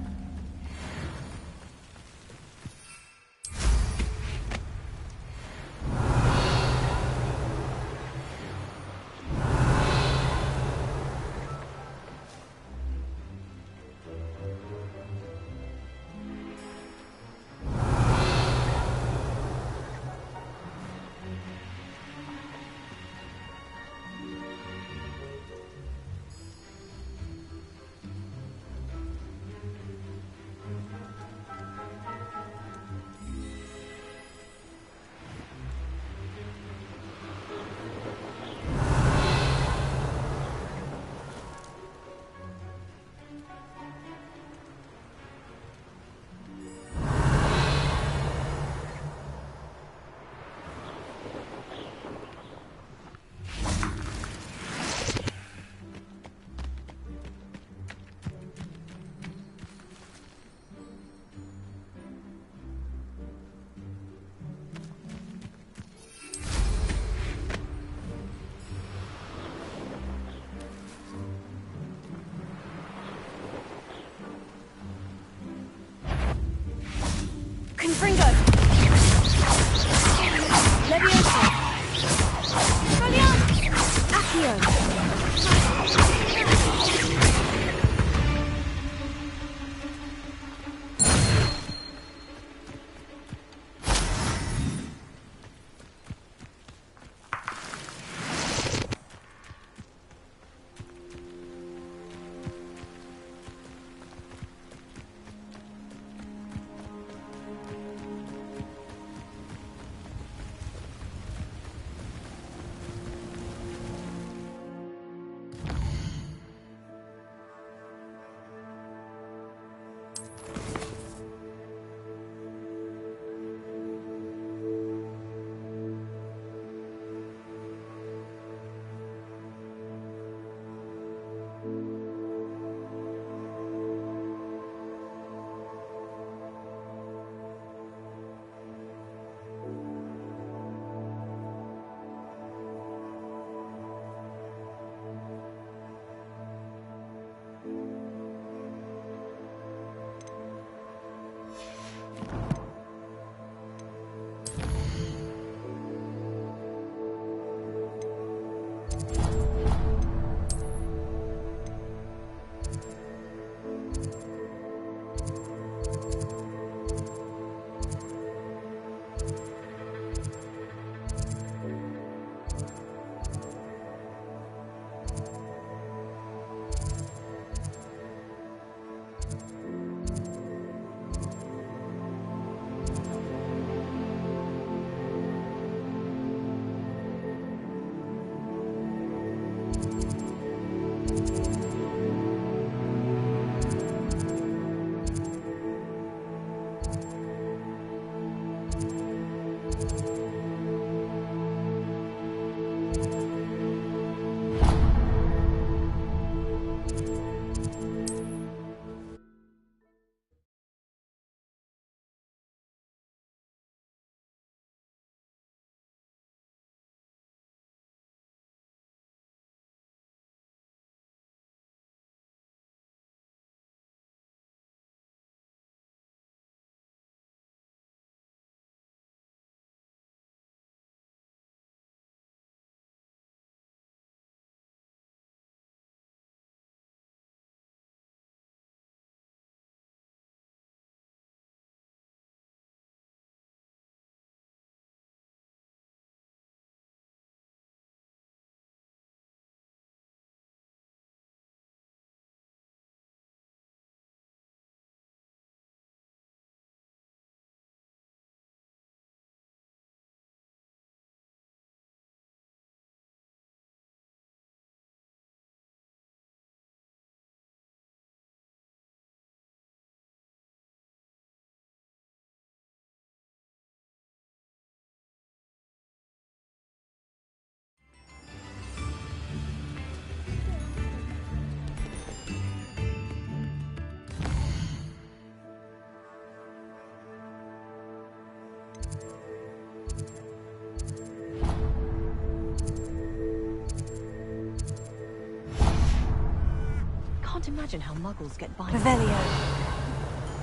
imagine how muggles get by. Revelio.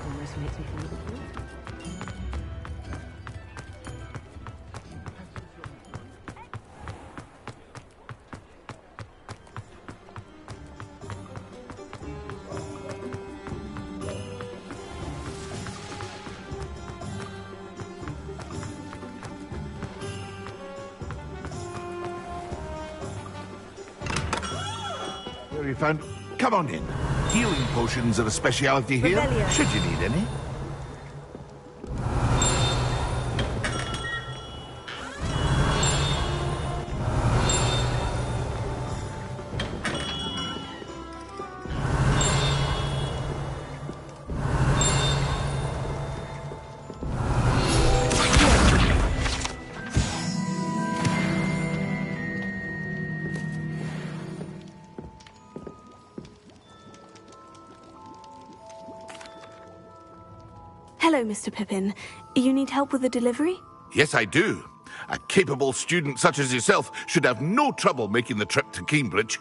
Almost makes me feel a little guilty. Where you found... Come on in. Healing potions are a speciality here. Revelio. Should you need any. Hello, Mr. Pippin. You need help with the delivery? Yes, I do. A capable student such as yourself should have no trouble making the trip to Cambridge.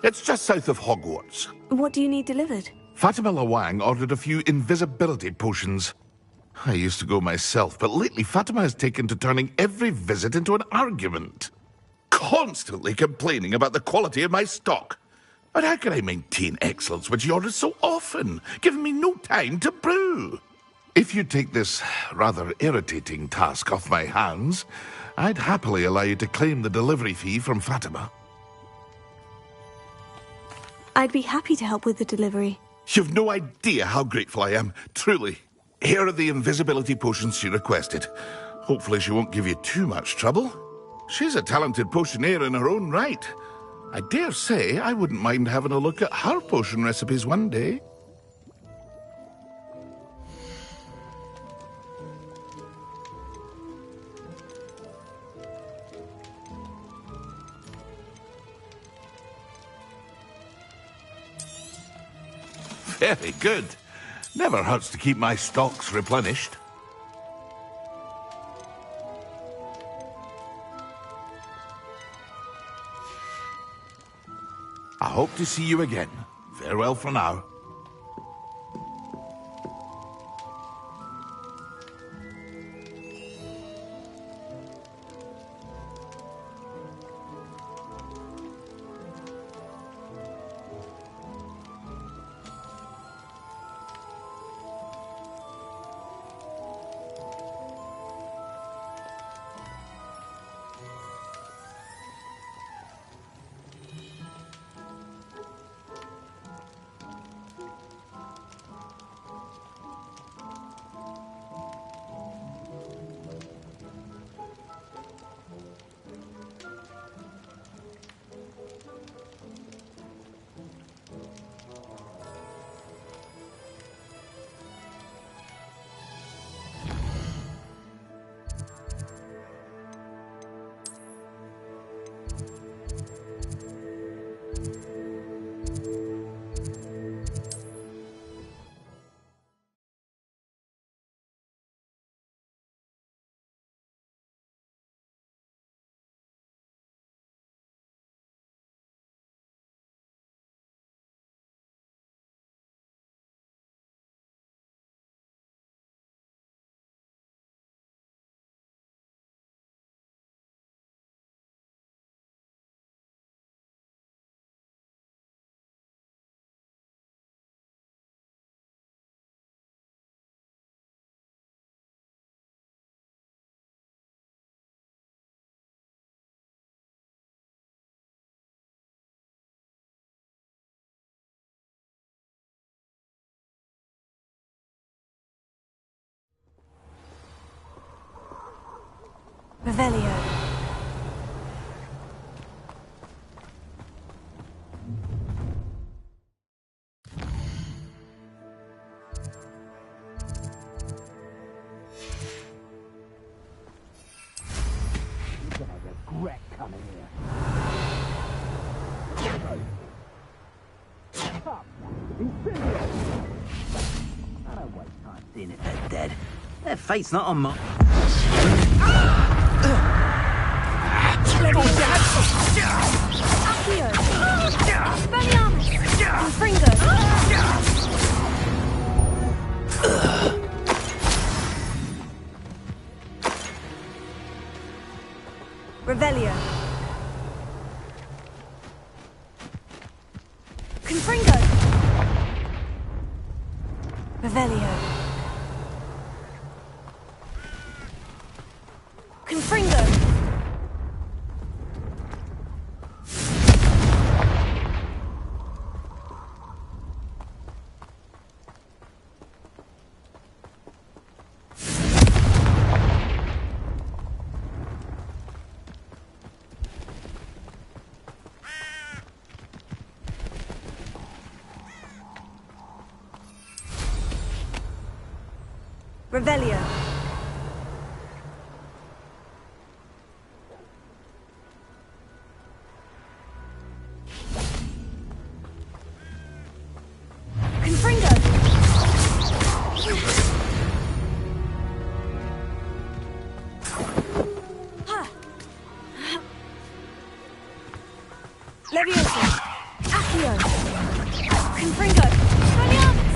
It's just south of Hogwarts. What do you need delivered? Fatima Lawang ordered a few invisibility potions. I used to go myself, but lately Fatima has taken to turning every visit into an argument. Constantly complaining about the quality of my stock. But how can I maintain excellence when she orders so often, giving me no time to brew? If you take this rather irritating task off my hands, I'd happily allow you to claim the delivery fee from Fatima. I'd be happy to help with the delivery. You've no idea how grateful I am, truly. Here are the invisibility potions she requested. Hopefully she won't give you too much trouble. She's a talented potioneer in her own right. I dare say I wouldn't mind having a look at her potion recipes one day. Very good. Never hurts to keep my stocks replenished. I hope to see you again. Farewell for now. Revelio. You're gonna regret coming here. Up, incendio! I don't waste time seeing if they're dead. Their fate's not on my... Accio! Expelliarmus! Confringo! Revelio. Confringo. Revelio. Confringo. Revelio. Confringo. Leviosa. Accio. Confringo. Expelliarmus.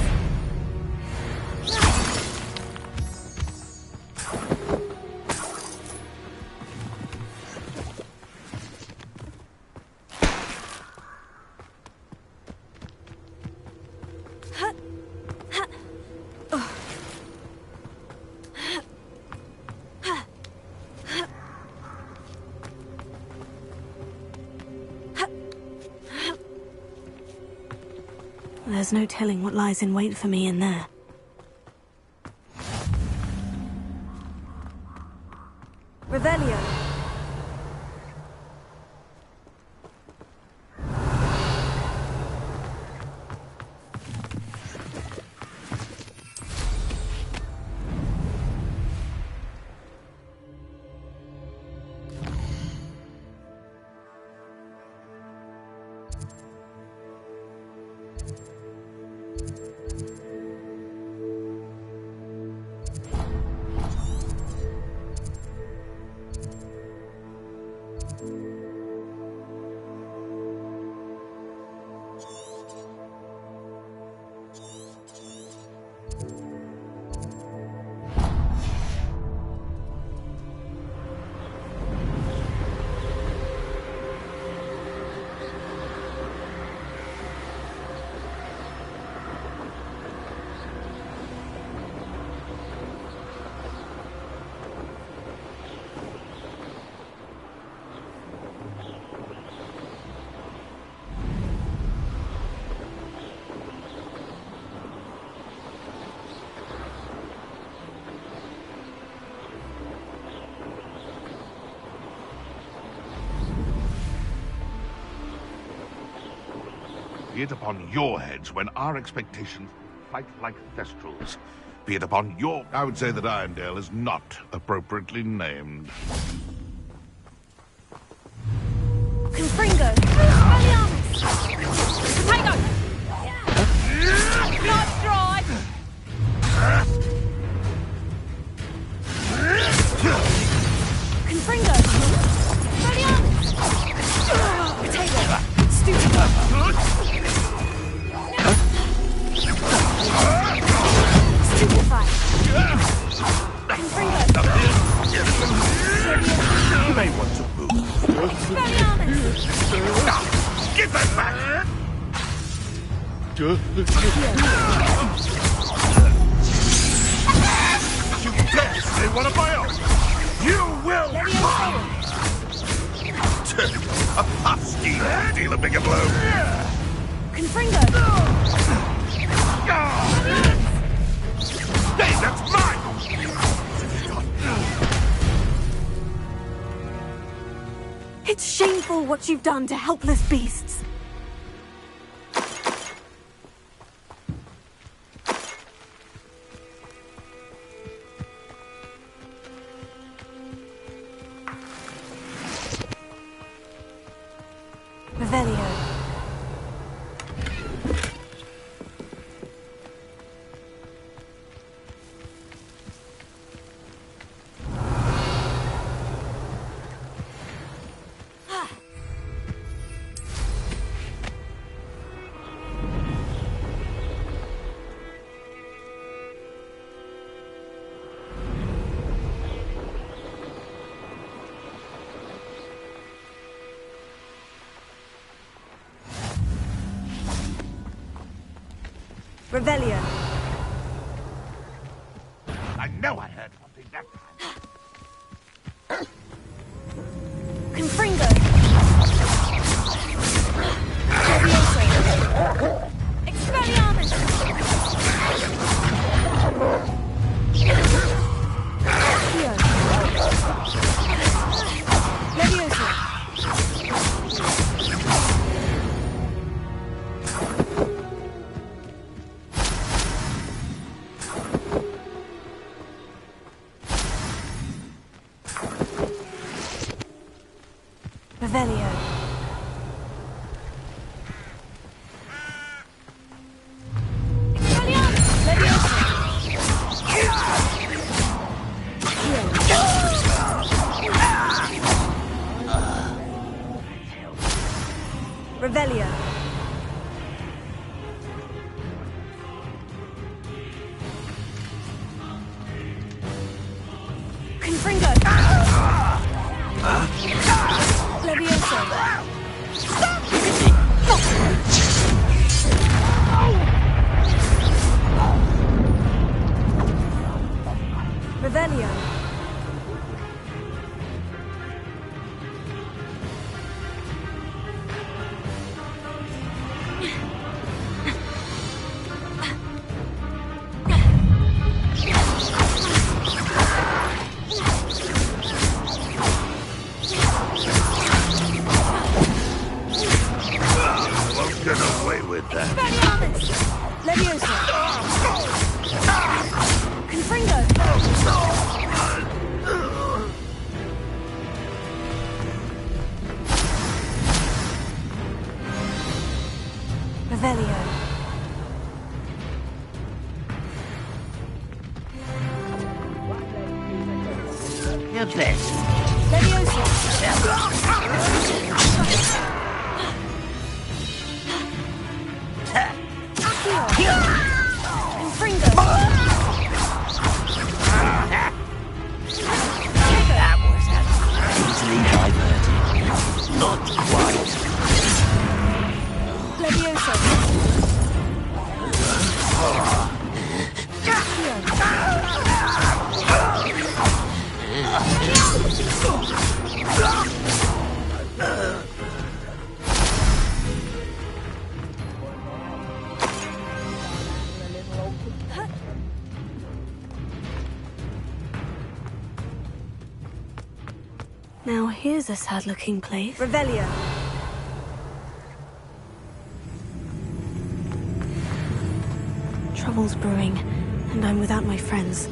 There's no telling what lies in wait for me in there. Revelio. Be it upon your heads when our expectations fight like thestrals. Be it upon your... I would say that Irondale is not appropriately named. Confringo. Expelliarmus. Potato! Not dry! Confringo. Expelliarmus. Potato. Stupid. Stupefy. Confringo. You may want to move. Expelliarmus. Give that back! You dare say one of my own! You will come! A husky will deal a bigger blow. Confringo. Hey, that's mine! It's shameful what you've done to helpless beasts. Revelio. Revelio. I know I heard something that time. Confringo. Expelliarmus. Leviosa. Revelio. Expelliarmus. Leviosa. Revelio. Confringo. Levioso. Revelio. Won't get away with that. Expelliarmus. Leviosa. Confringo. Revelio. You're blessed. Leviosa. Accio. Confringo. That was easily diverted. Not quite. Leviosa. Now here's a sad-looking place. Revelio. Trouble's brewing, and I'm without my friends.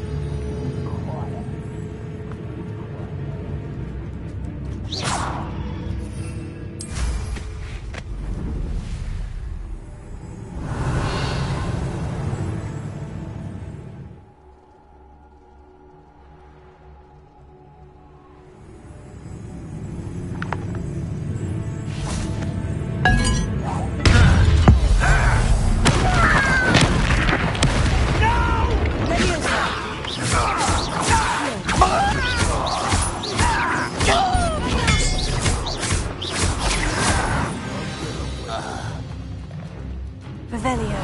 Revelio.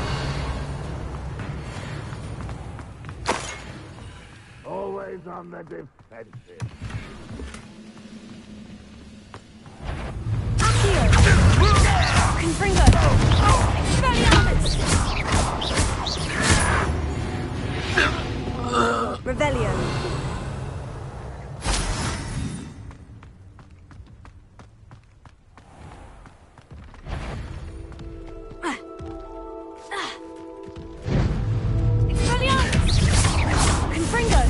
Always on the defensive. Accio. Confringo. Expelliarmus. Revelio. Expelliarmus. Confringo.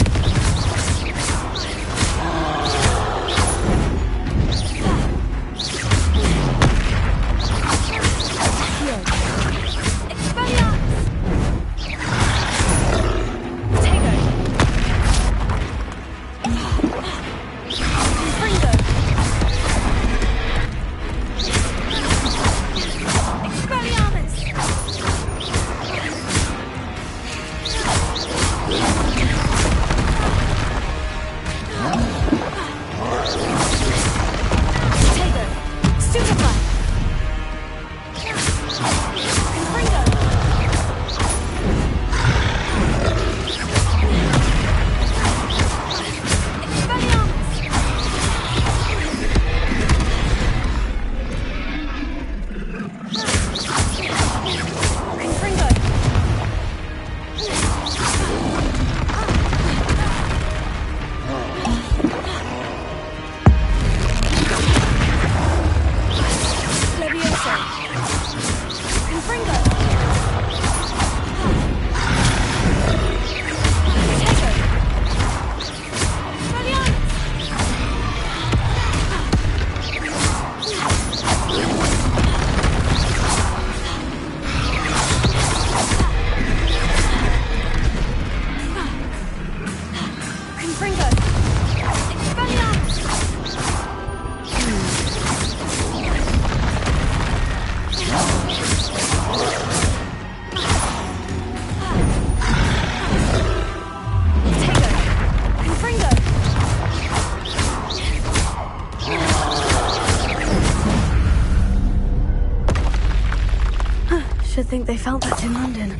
should think they felt that in London.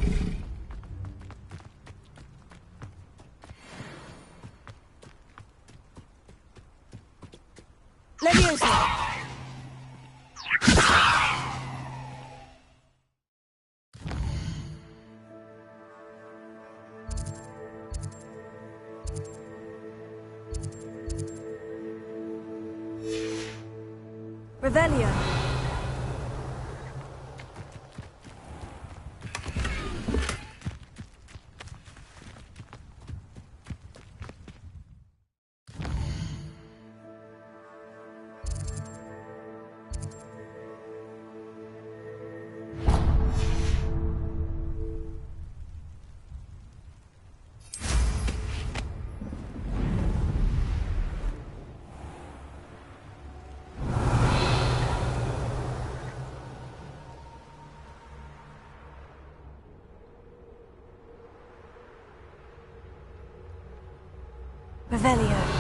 Leviosa! Revelio. Revelio.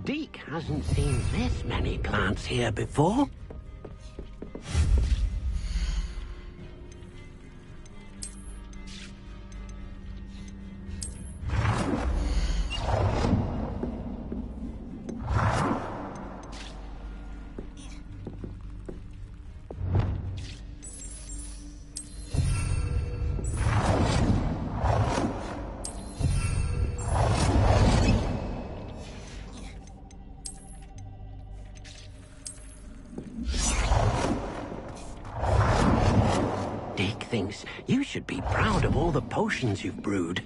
Deke hasn't seen this many plants here before. Thinks you should be proud of all the potions you've brewed.